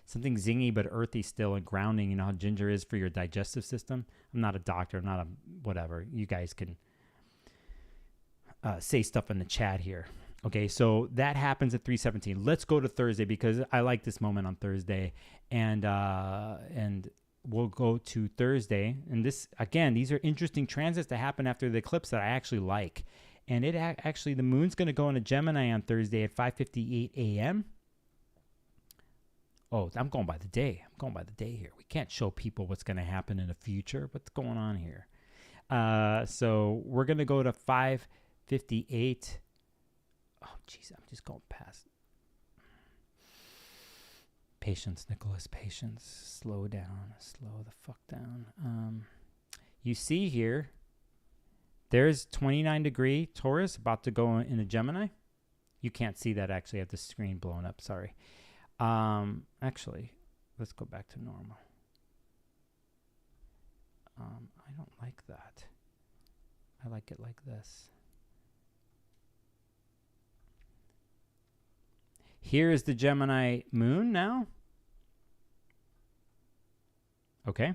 Something zingy but earthy still, and grounding. You know how ginger is for your digestive system? I'm not a doctor. I'm not a whatever. You guys can say stuff in the chat here. Okay, so that happens at 3:17. Let's go to Thursday, because I like this moment on Thursday. And we'll go to Thursday. And this, again, these are interesting transits that happen after the eclipse that I actually like. And it actually, the moon's going to go into Gemini on Thursday at 5:58 a.m. Oh, I'm going by the day. I'm going by the day here. We can't show people what's going to happen in the future. What's going on here? So we're going to go to 5:58. Oh, jeez, I'm just going past. Patience, Nicholas, patience. Slow down. Slow the fuck down. You see here, there's 29-degree Taurus about to go into Gemini. You can't see that, actually. I have the screen blown up. Sorry. Actually, let's go back to normal. I don't like that. I like it like this. Here is the Gemini moon now. Okay.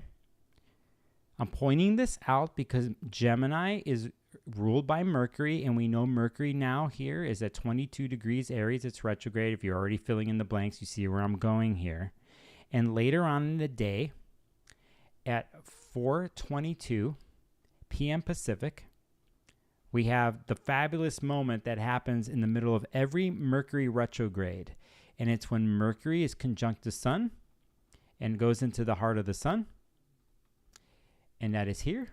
I'm pointing this out because Gemini is ruled by Mercury, and we know Mercury now here is at 22 degrees Aries. It's retrograde. If you're already filling in the blanks, you see where I'm going here. And later on in the day, at 4:22 p.m. Pacific, we have the fabulous moment that happens in the middle of every Mercury retrograde. And it's when Mercury is conjunct the sun and goes into the heart of the sun. And that is here.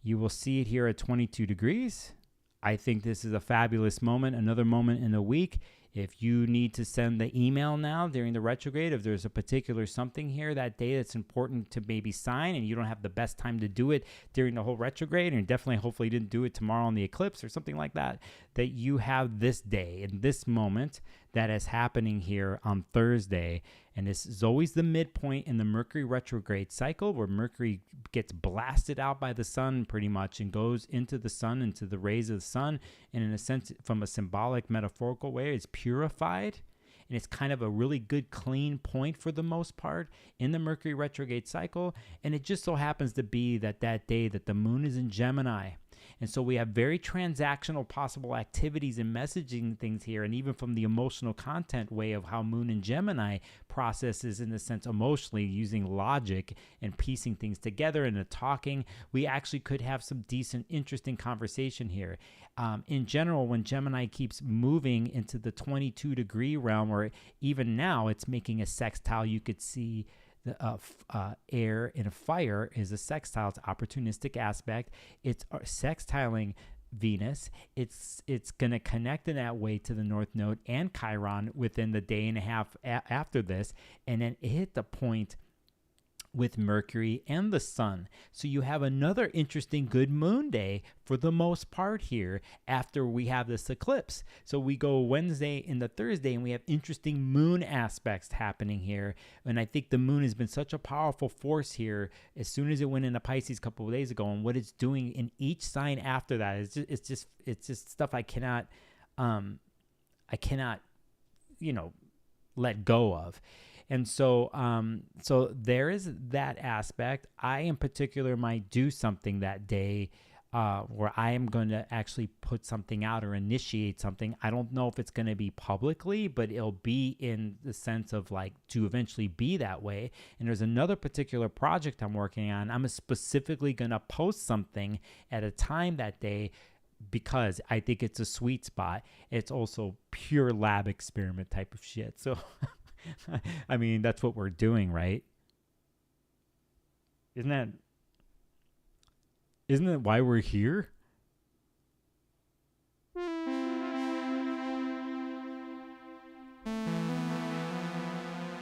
You will see it here at 22 degrees. I think this is a fabulous moment, another moment in the week. If you need to send the email now during the retrograde, if there's a particular something here that day that's important to maybe sign and you don't have the best time to do it during the whole retrograde, and definitely hopefully you didn't do it tomorrow on the eclipse or something like that, that you have this day and this moment that is happening here on Thursday. And this is always the midpoint in the Mercury retrograde cycle, where Mercury gets blasted out by the sun pretty much and goes into the sun, into the rays of the sun. And in a sense, from a symbolic, metaphorical way, it's purified. And it's kind of a really good, clean point for the most part in the Mercury retrograde cycle. And it just so happens to be that day that the moon is in Gemini. And so we have very transactional possible activities and messaging things here. And even from the emotional content way of how Moon and Gemini processes, in the sense emotionally, using logic and piecing things together and the talking, we actually could have some decent, interesting conversation here. In general, when Gemini keeps moving into the 22-degree realm, or even now it's making a sextile, you could see the air and fire is a sextile. It's an opportunistic aspect. It's sextiling Venus. It's going to connect in that way to the North Node and Chiron within the day and a half after this, and then it hit the point with Mercury and the sun. So you have another interesting good moon day for the most part here after we have this eclipse. So we go Wednesday into Thursday and we have interesting moon aspects happening here. And I think the moon has been such a powerful force here as soon as it went into Pisces a couple of days ago, and what it's doing in each sign after that is it's just stuff I cannot let go of. And so there is that aspect. I, in particular, might do something that day where I am going to actually put something out or initiate something. I don't know if it's going to be publicly, but it'll be in the sense of like to eventually be that way. And there's another particular project I'm working on. I'm specifically going to post something at a time that day because I think it's a sweet spot. It's also pure lab experiment type of shit. So... I mean, that's what we're doing, right? Isn't that why we're here? I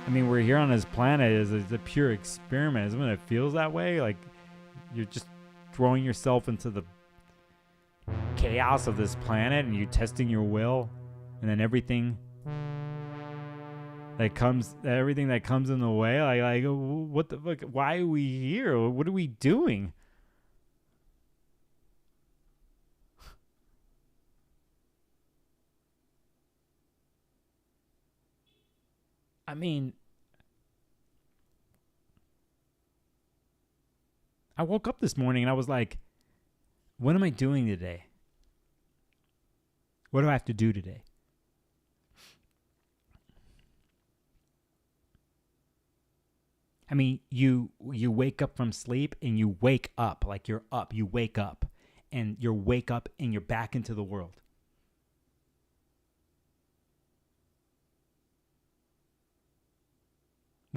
mean, we're here on this planet as a pure experiment. Isn't it feels that way? Like you're just throwing yourself into the chaos of this planet and you're testing your will, and then everything that comes in the way, like what the fuck? Why are we here? What are we doing? I mean, I woke up this morning and I was like, what am I doing today? What do I have to do today? I mean, you wake up from sleep and you wake up like you're up. You wake up and you're back into the world.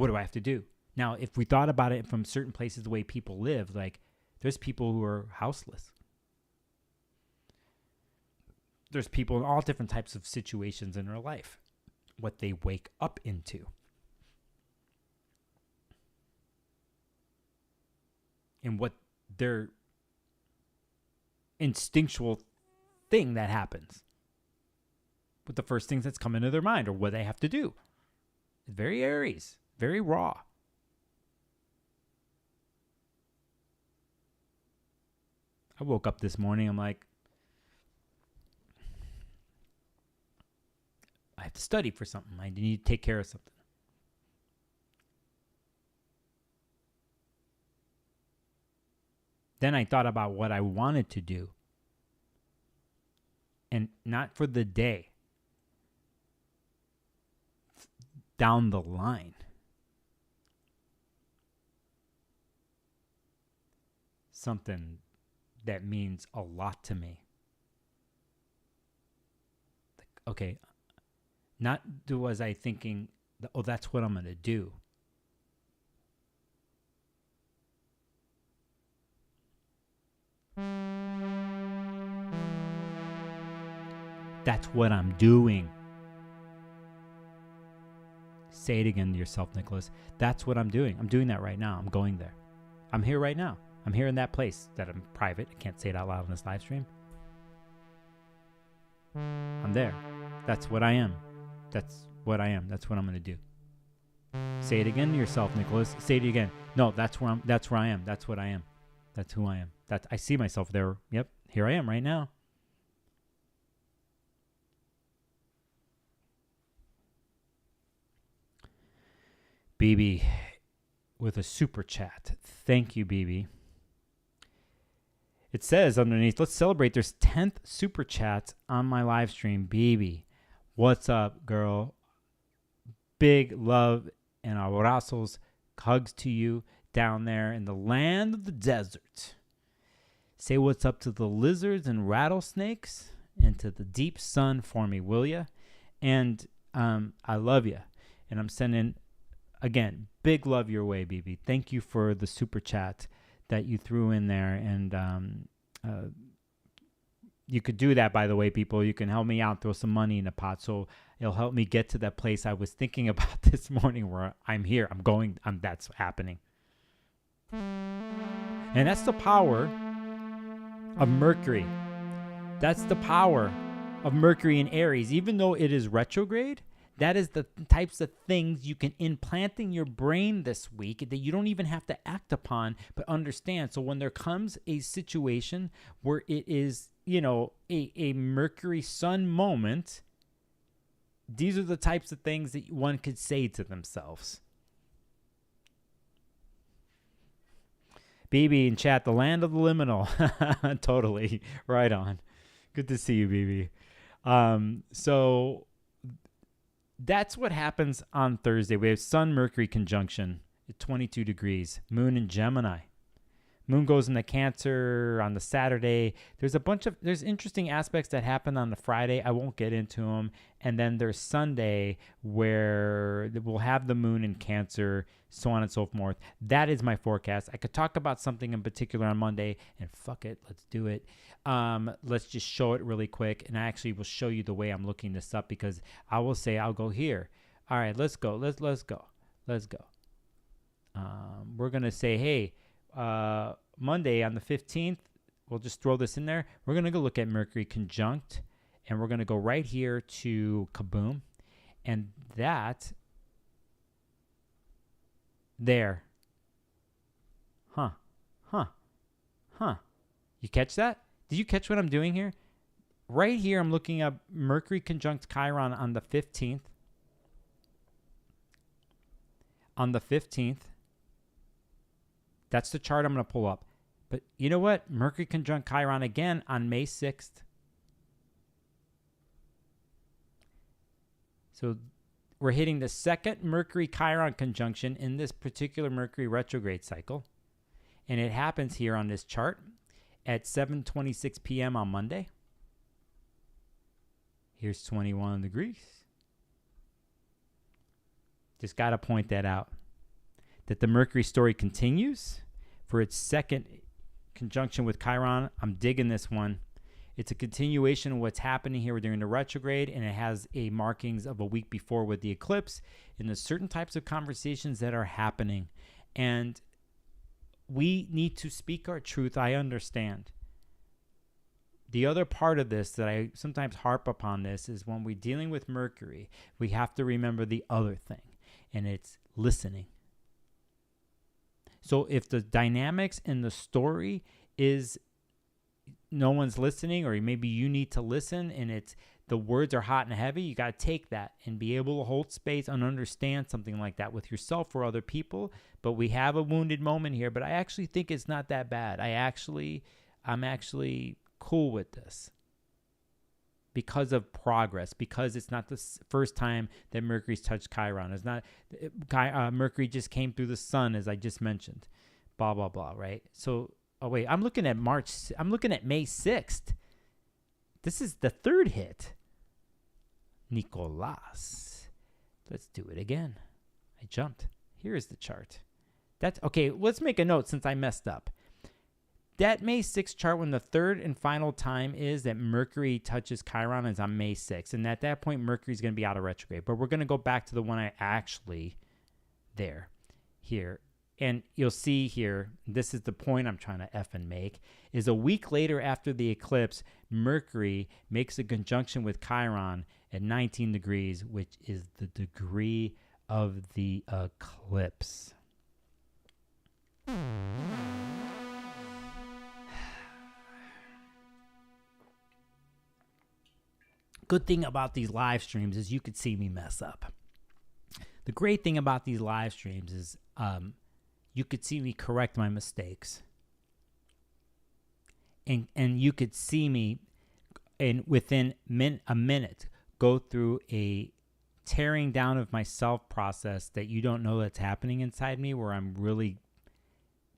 What do I have to do? Now, if we thought about it from certain places, the way people live, like there's people who are houseless. There's people in all different types of situations in their life, what they wake up into. And what their instinctual thing that happens. With the first things that's come into their mind or what they have to do. It's very Aries, very raw. I woke up this morning, I'm like, I have to study for something. I need to take care of something. Then I thought about what I wanted to do. And not for the day. Down the line. Something that means a lot to me. Okay, not was I thinking, oh, that's what I'm going to do. That's what I'm doing. Say it again to yourself, Nicholas. That's what I'm doing. I'm doing that right now. I'm going there. I'm here right now. I'm here in that place that I'm private. I can't say it out loud on this live stream. I'm there. That's what I am. That's what I am. That's what I'm going to do. Say it again to yourself, Nicholas. Say it again. No, that's where I am. That's what I am. That's who I am. I see myself there. Yep. Here I am right now. BB with a super chat. Thank you, BB. It says underneath, let's celebrate. There's 10th super chat on my live stream. BB, what's up, girl? Big love and abrazos, hugs to you down there in the land of the desert. Say what's up to the lizards and rattlesnakes and to the deep sun for me, will ya? And I love you. And I'm sending, again, big love your way, BB. Thank you for the super chat that you threw in there. And you could do that, by the way, people. You can help me out, throw some money in the pot. So it'll help me get to that place I was thinking about this morning where I'm here. I'm going. That's happening. And that's the power of Mercury. That's the power of Mercury in Aries. Even though it is retrograde, that is the types of things you can implant in your brain this week that you don't even have to act upon, but understand. So when there comes a situation where it is, a Mercury Sun moment, these are the types of things that one could say to themselves. BB in chat, the land of the liminal. Totally. Right on. Good to see you, BB. So that's what happens on Thursday. We have Sun-Mercury conjunction at 22 degrees. Moon in Gemini. Moon goes into Cancer on the Saturday. There's interesting aspects that happen on the Friday. I won't get into them. And then there's Sunday where we'll have the moon in Cancer, so on and so forth. That is my forecast. I could talk about something in particular on Monday, and fuck it, let's do it. Let's just show it really quick, and I actually will show you the way I'm looking this up, because I will say I'll go here. All right, let's go. Let's go. We're gonna say, hey, Monday on the 15th, we'll just throw this in there. We're gonna go look at Mercury conjunct, and we're gonna go right here to kaboom, and that there. Huh. You catch that? Did you catch what I'm doing here? Right here, I'm looking at Mercury conjunct Chiron on the 15th. On the 15th. That's the chart I'm going to pull up. But you know what? Mercury conjunct Chiron again on May 6th. So we're hitting the second Mercury Chiron conjunction in this particular Mercury retrograde cycle. And it happens here on this chart at 7:26 p.m. on Monday. Here's 21 degrees. Just got to point that out. that the Mercury story continues for its second conjunction with Chiron. I'm digging this one. It's a continuation of what's happening here during the retrograde, and it has a markings of a week before with the eclipse, and there's certain types of conversations that are happening. And we need to speak our truth. I understand. The other part of this that I sometimes harp upon this is when we're dealing with Mercury, we have to remember the other thing, and it's listening. So if the dynamics in the story is no one's listening, or maybe you need to listen and it's the words are hot and heavy, you got to take that and be able to hold space and understand something like that with yourself or other people. But we have a wounded moment here, but I actually think it's not that bad. I'm actually cool with this because of progress, because it's not the first time that Mercury's touched Chiron. It's not Mercury just came through the sun, as I just mentioned, blah blah blah, right? So wait, I'm looking at May 6th. This is the third hit. Nicolas. Let's do it again. I jumped. Here is the chart. That's okay. Let's make a note since I messed up. That May 6th chart, when the third and final time is that Mercury touches Chiron, is on May 6th. And at that point, Mercury's going to be out of retrograde. But we're going to go back to the one I actually here. And you'll see here, this is the point I'm trying to effing make, is a week later after the eclipse, Mercury makes a conjunction with Chiron at 19 degrees, which is the degree of the eclipse. Good thing about these live streams is you could see me mess up. The great thing about these live streams is you could see me correct my mistakes. And you could see me within a minute go through a tearing down of myself process that you don't know that's happening inside me, where I'm really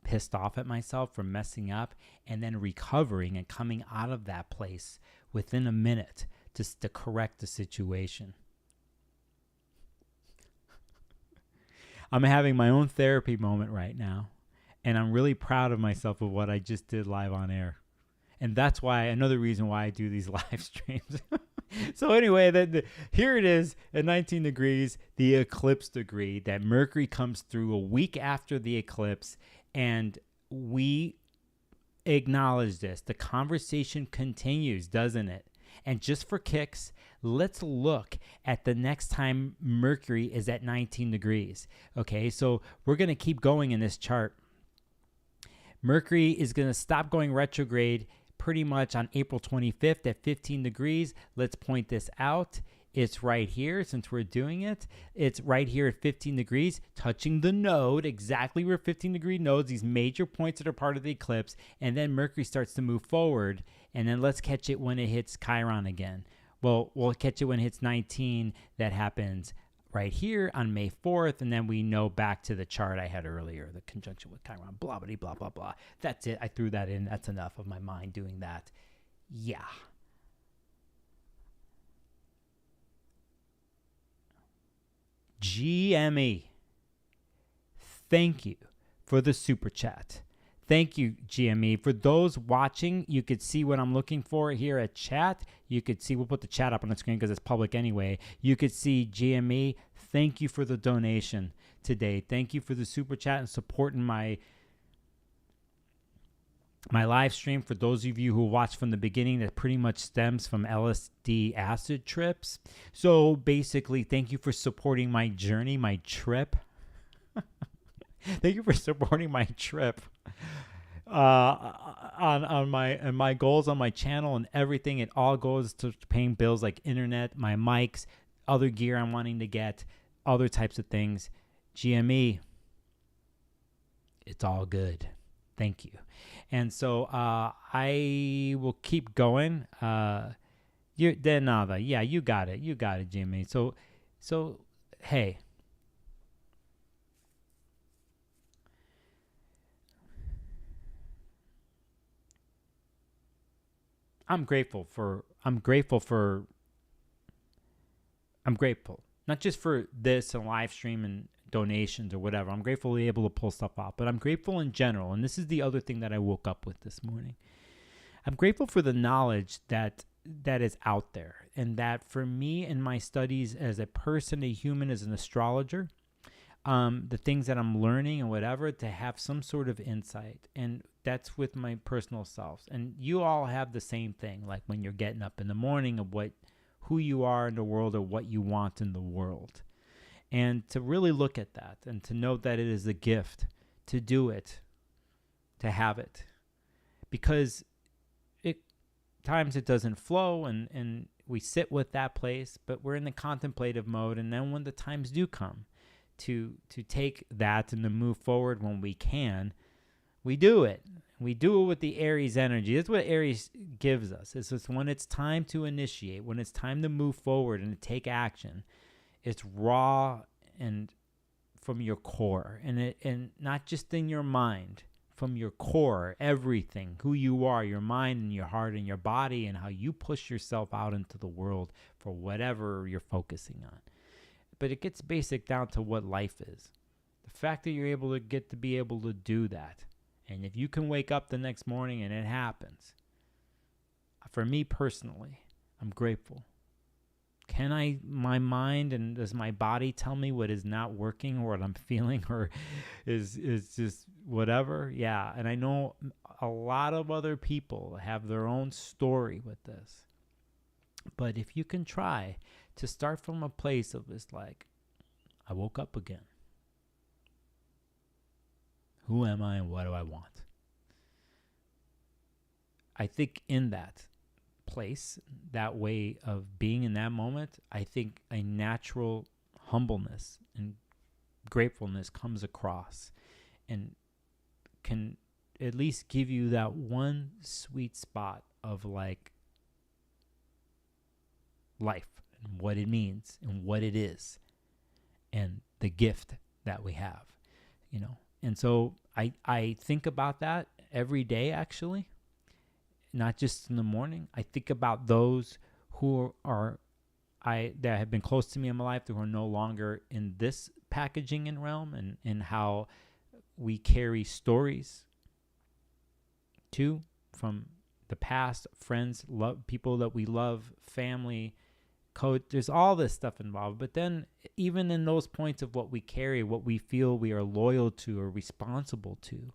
pissed off at myself for messing up, and then recovering and coming out of that place within a minute to correct the situation. I'm having my own therapy moment right now, and I'm really proud of myself of what I just did live on air. And that's why, another reason why I do these live streams. So anyway, here it is at 19 degrees, the eclipse degree, that Mercury comes through a week after the eclipse, and we acknowledge this. The conversation continues, doesn't it? And just for kicks, let's look at the next time Mercury is at 19 degrees. Okay, so we're going to keep going in this chart. Mercury is going to stop going retrograde pretty much on April 25th at 15 degrees. Let's point this out. It's right here, since we're doing it. It's right here at 15 degrees, touching the node, exactly where 15 degree nodes, these major points that are part of the eclipse. And then Mercury starts to move forward. And then let's catch it when it hits Chiron again. Well, we'll catch it when it hits 19. That happens right here on May 4th. And then we know back to the chart I had earlier, the conjunction with Chiron, blah, blah, blah, blah, blah. That's it. I threw that in. That's enough of my mind doing that. Yeah. GME, thank you for the super chat. Thank you, GME. For those watching, you could see what I'm looking for here at chat. You could see, we'll put the chat up on the screen because it's public anyway. You could see GME. Thank you for the donation today. Thank you for the super chat and supporting my live stream. For those of you who watched from the beginning, that pretty much stems from LSD acid trips. So basically, thank you for supporting my journey, my trip. Thank you for supporting my trip on my goals on my channel and everything. It all goes to paying bills like internet, my mics, other gear I'm wanting to get, other types of things. GME, it's all good. Thank you. And so I will keep going. You got it. You got it, Jimmy. So hey. I'm grateful. Not just for this and live stream and donations or whatever. I'm grateful to be able to pull stuff out, but I'm grateful in general. And this is the other thing that I woke up with this morning. I'm grateful for the knowledge that is out there, and that for me in my studies as a person, a human, as an astrologer, the things that I'm learning and whatever, to have some sort of insight. And that's with my personal selves. And you all have the same thing, like when you're getting up in the morning of who you are in the world or what you want in the world. And to really look at that and to know that it is a gift to do it, to have it. Because times it doesn't flow and we sit with that place, but we're in the contemplative mode. And then when the times do come to take that and to move forward when we can, we do it. We do it with the Aries energy. That's what Aries gives us. It's just when it's time to initiate, when it's time to move forward and to take action, it's raw and from your core, and not just in your mind, from your core, everything, who you are, your mind and your heart and your body, and how you push yourself out into the world for whatever you're focusing on. But it gets basic down to what life is. The fact that you're able to be able to do that. And if you can wake up the next morning and it happens, for me personally, I'm grateful. Can my mind and does my body tell me what is not working or what I'm feeling or is just whatever? Yeah. And I know a lot of other people have their own story with this. But if you can try to start from a place of this, like, I woke up again. Who am I and what do I want? I think in that place, that way of being in that moment, I think a natural humbleness and gratefulness comes across and can at least give you that one sweet spot of like life and what it means and what it is and the gift that we have, you know. And so I think about that every day, actually, not just in the morning. I think about those who that have been close to me in my life, who are no longer in this packaging and realm, and how we carry stories too from the past, friends, love, people that we love, family, code. There's all this stuff involved. But then even in those points of what we carry, what we feel we are loyal to or responsible to,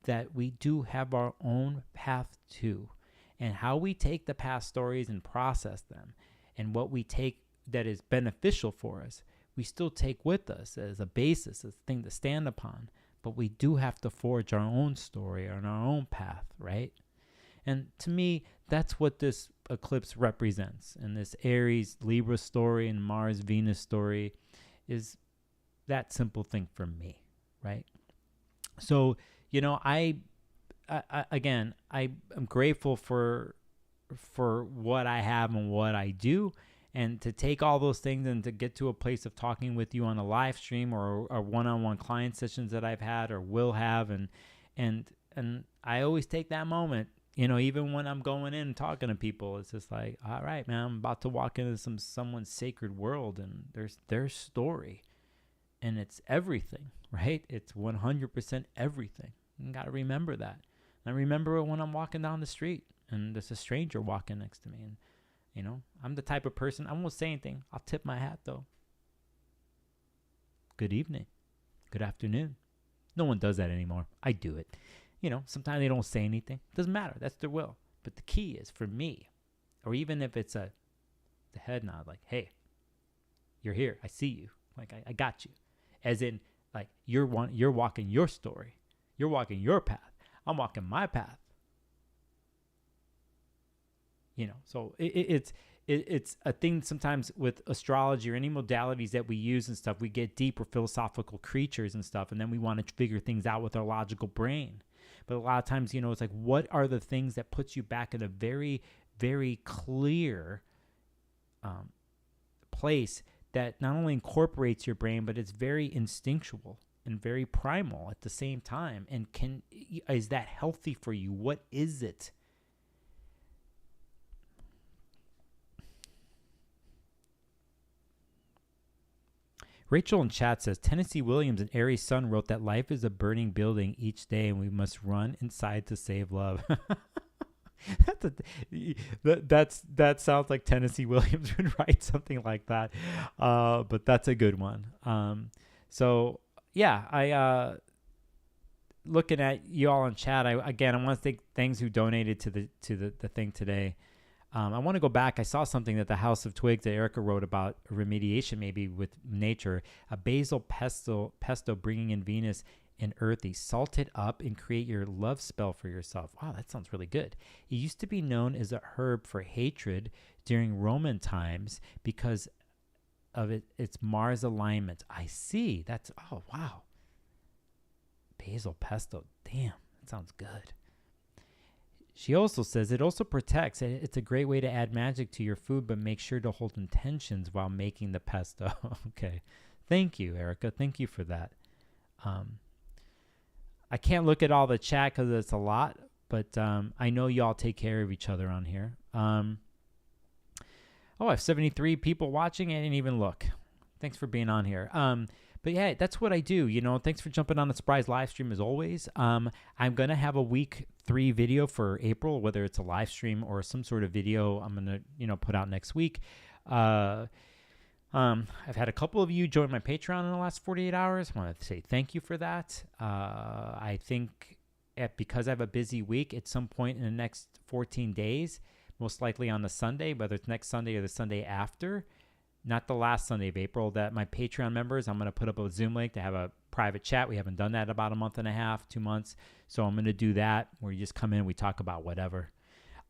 that we do have our own path too. And how we take the past stories and process them, and what we take that is beneficial for us, we still take with us as a basis, as a thing to stand upon. But we do have to forge our own story and our own path, right? And to me, that's what this eclipse represents. And this Aries Libra story and Mars Venus story is that simple thing for me, right? So, you know, I'm grateful for what I have and what I do, and to take all those things and to get to a place of talking with you on a live stream or one-on-one client sessions that I've had or will have, and I always take that moment. You know, even when I'm going in and talking to people, it's just like, all right, man, I'm about to walk into someone's sacred world, and there's their story, and it's everything, right? It's 100% everything. You got to remember that. And I remember it when I'm walking down the street and there's a stranger walking next to me, and you know, I'm the type of person, I won't say anything. I'll tip my hat though. Good evening. Good afternoon. No one does that anymore. I do it. You know, sometimes they don't say anything. Doesn't matter. That's their will. But the key is for me, or even if it's the head nod, like, hey, you're here. I see you. Like, I got you. As in, like, you're walking your story. You're walking your path. I'm walking my path. You know, so it's a thing sometimes with astrology or any modalities that we use and stuff. We get deep, we're philosophical creatures and stuff, and then we want to figure things out with our logical brain. But a lot of times, you know, it's like, what are the things that puts you back in a very, very clear place that not only incorporates your brain, but it's very instinctual and very primal at the same time? And is that healthy for you? What is it? Rachel in chat says, Tennessee Williams, an Aries sun, wrote that life is a burning building each day and we must run inside to save love. That sounds like Tennessee Williams would write something like that. But that's a good one. So yeah, I looking at you all in chat. I want to thank things who donated to the thing today. I want to go back. I saw something that the House of Twigs that Erica wrote about remediation, maybe with nature. A basil pesto bringing in Venus and earthy. Salt it up and create your love spell for yourself. Wow, that sounds really good. It used to be known as a herb for hatred during Roman times because of its Mars alignment. I see. Oh, wow. Basil pesto. Damn, that sounds good. She also says it also protects. It's a great way to add magic to your food, but make sure to hold intentions while making the pesto. Okay. Thank you, Erica. Thank you for that. I can't look at all the chat because it's a lot, but I know y'all take care of each other on here. I have 73 people watching. I didn't even look. Thanks for being on here. But yeah, that's what I do. Thanks for jumping on the surprise live stream as always. I'm going to have a week 3 video for April, whether it's a live stream or some sort of video I'm going to, put out next week. I've had a couple of you join my Patreon in the last 48 hours. I want to say thank you for that. I think because I have a busy week, at some point in the next 14 days, most likely on the Sunday, whether it's next Sunday or the Sunday after, not the last Sunday of April, that my Patreon members, I'm going to put up a Zoom link to have a private chat. We haven't done that about a month and a half, 2 months. So I'm going to do that where you just come in, we talk about whatever.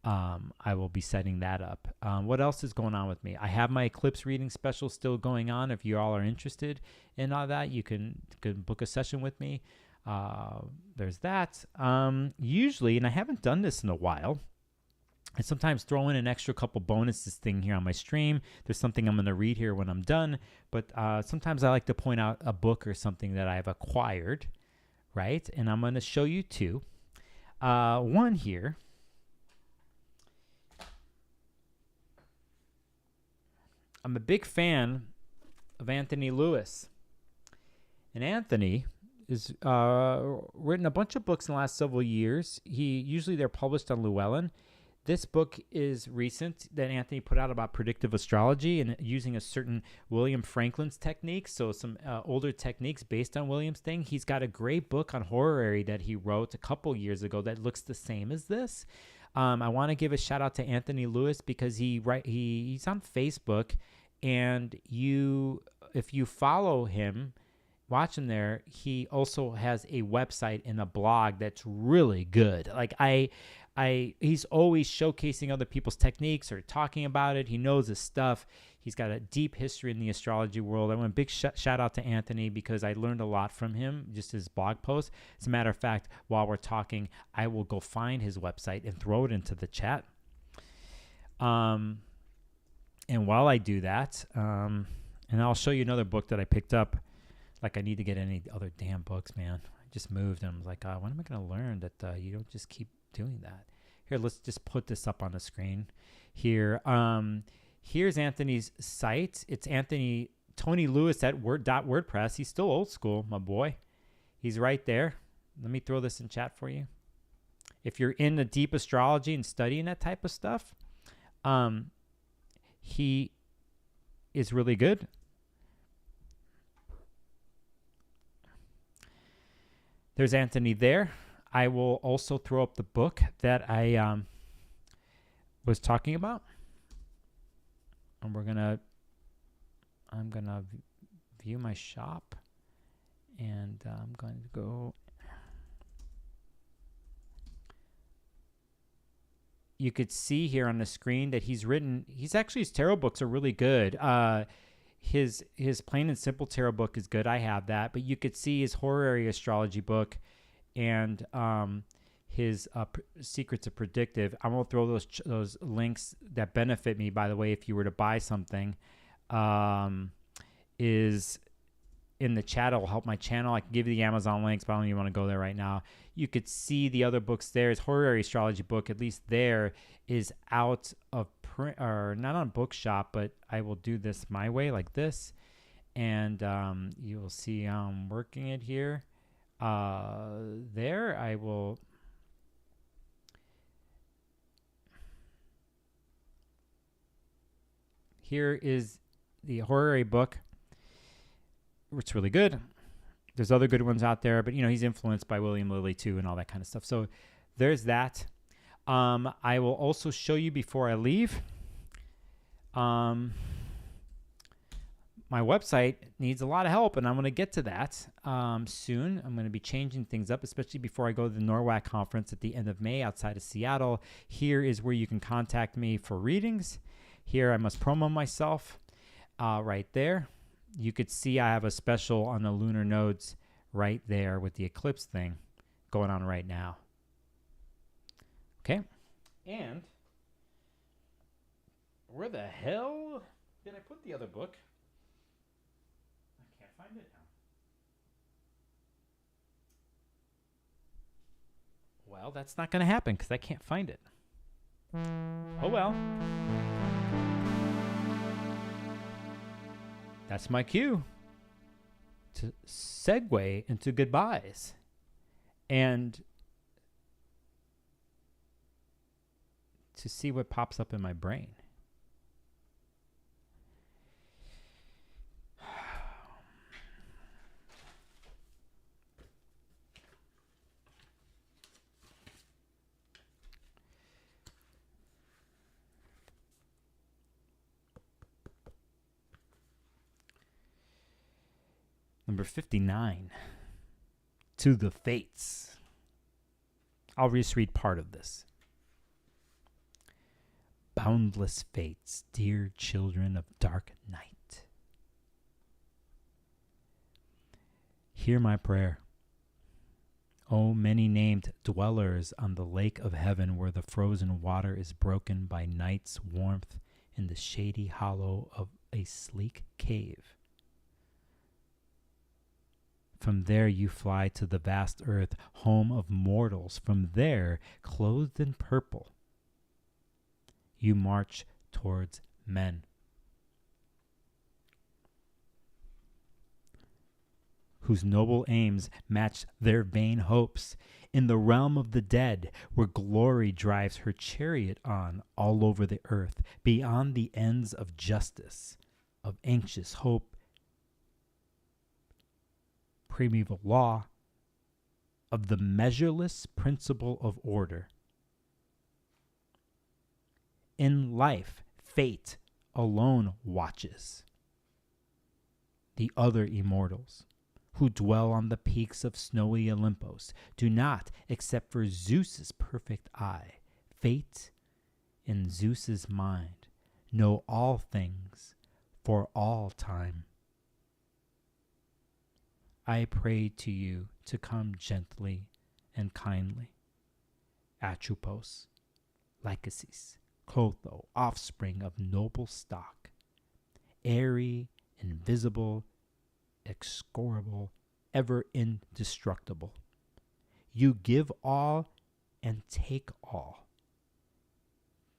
I will be setting that up. What else is going on with me? I have my Eclipse reading special still going on. If you all are interested in all that, you can book a session with me. There's that. Usually, and I haven't done this in a while, I sometimes throw in an extra couple bonuses thing here on my stream. There's something I'm going to read here when I'm done. But sometimes I like to point out a book or something that I've acquired, right? And I'm going to show you two. One here. I'm a big fan of Anthony Lewis. And Anthony has written a bunch of books in the last several years. Usually they're published on Llewellyn. This book is recent that Anthony put out about predictive astrology and using a certain William Franklin's techniques, so some older techniques based on William's thing. He's got a great book on Horary that he wrote a couple years ago that looks the same as this. I want to give a shout out to Anthony Lewis because he's on Facebook, and if you follow him, watch him there, he also has a website and a blog that's really good. Like he's always showcasing other people's techniques or talking about it. He knows his stuff. He's got a deep history in the astrology world. I want a big shout out to Anthony because I learned a lot from him, just his blog post. As a matter of fact, while we're talking, I will go find his website and throw it into the chat. And while I do that, and I'll show you another book that I picked up. Like I need to get any other damn books, man. I just moved and I was like, when am I going to learn that you don't just keep doing that? Here, let's just put this up on the screen here. Here's Anthony's site. It's Tony Lewis at wordpress. He's still old school, my boy. He's right there. Let me throw this in chat for you. If you're into deep astrology and studying that type of stuff, he is really good. There's Anthony there. I will also throw up the book that I was talking about. And I'm gonna view my shop, and I'm going to go. You could see here on the screen that his tarot books are really good. His plain and simple tarot book is good. I have that, but you could see his Horary astrology book and his Secrets of Predictive. I'm gonna throw those links that benefit me. By the way, if you were to buy something, is in the chat. It'll help my channel. I can give you the Amazon links, but I don't even want to go there right now. You could see the other books there. His Horary astrology book, at least there, is out of print, or not on Bookshop, but I will do this my way like this. And you'll see I'm working it here. There, I will. Here is the Horary book. It's really good. There's other good ones out there, but he's influenced by William Lilly too and all that kind of stuff. So there's that. I will also show you before I leave. My website needs a lot of help, and I'm going to get to that soon. I'm going to be changing things up, especially before I go to the NORWAC conference at the end of May outside of Seattle. Here is where you can contact me for readings. Here I must promo myself right there. You could see I have a special on the lunar nodes right there with the eclipse thing going on right now. Okay. And where the hell did I put the other book? I can't find it now. Well, that's not going to happen because I can't find it. Oh well. That's my cue to segue into goodbyes. And to see what pops up in my brain. Number 59, To the Fates. I'll just read part of this. Boundless fates, dear children of dark night. Hear my prayer. O many-named dwellers on the lake of heaven where the frozen water is broken by night's warmth in the shady hollow of a sleek cave. From there you fly to the vast earth, home of mortals. From there, clothed in purple, you march towards men. Whose noble aims match their vain hopes. In the realm of the dead, where glory drives her chariot on all over the earth, beyond the ends of justice, of anxious hope, primeval law, of the measureless principle of order. In life, fate alone watches. The other immortals, who dwell on the peaks of snowy Olympus, do not, except for Zeus's perfect eye, fate in Zeus's mind, know all things for all time. I pray to you to come gently and kindly. Atropos, Lycasis, Clotho, offspring of noble stock, airy, invisible, excorable, ever indestructible. You give all and take all,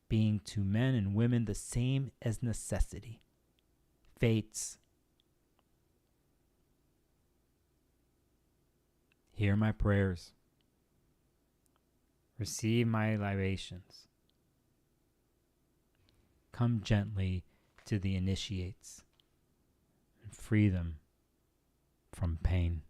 being to men and women the same as necessity. Fates, hear my prayers. Receive my libations. Come gently to the initiates and free them from pain.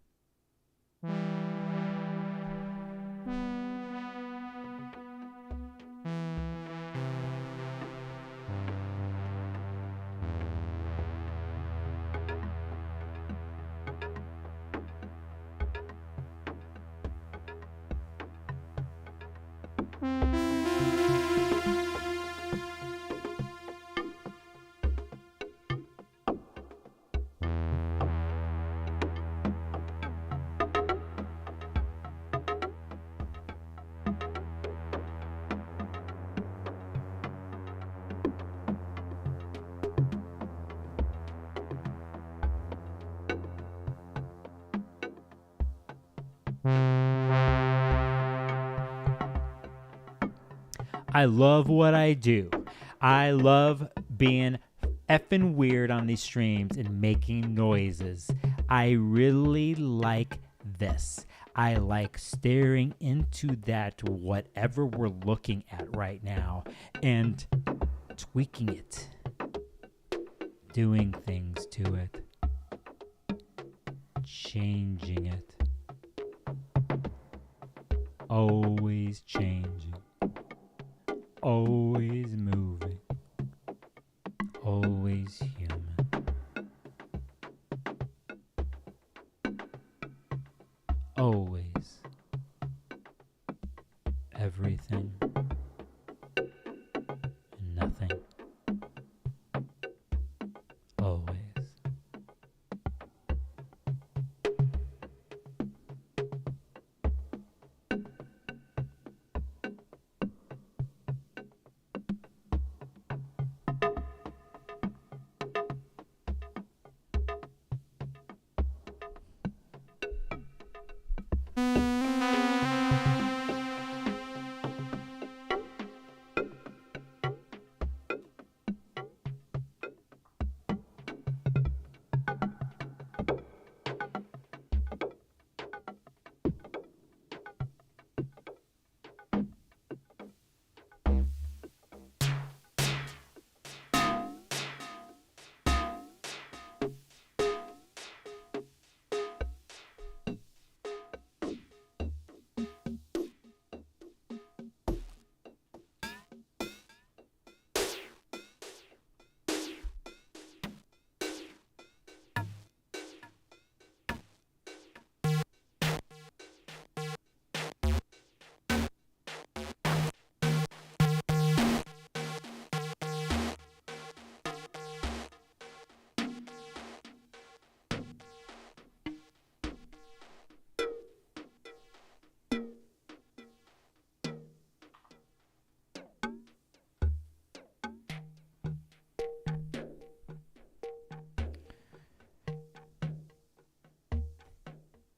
I love what I do. I love being effing weird on these streams and making noises. I really like this. I like staring into that whatever we're looking at right now and tweaking it, doing things to it, changing it, always changing, always moving, always human. Always. Everything. And nothing. Always.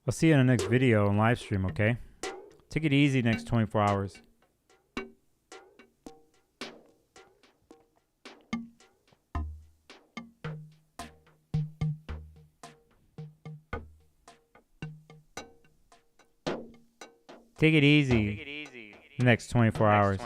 I'll see you in the next video and live stream, okay? Take it easy next 24 hours. Take it easy. The next 24 hours.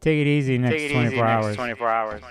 Take it easy next 24 hours.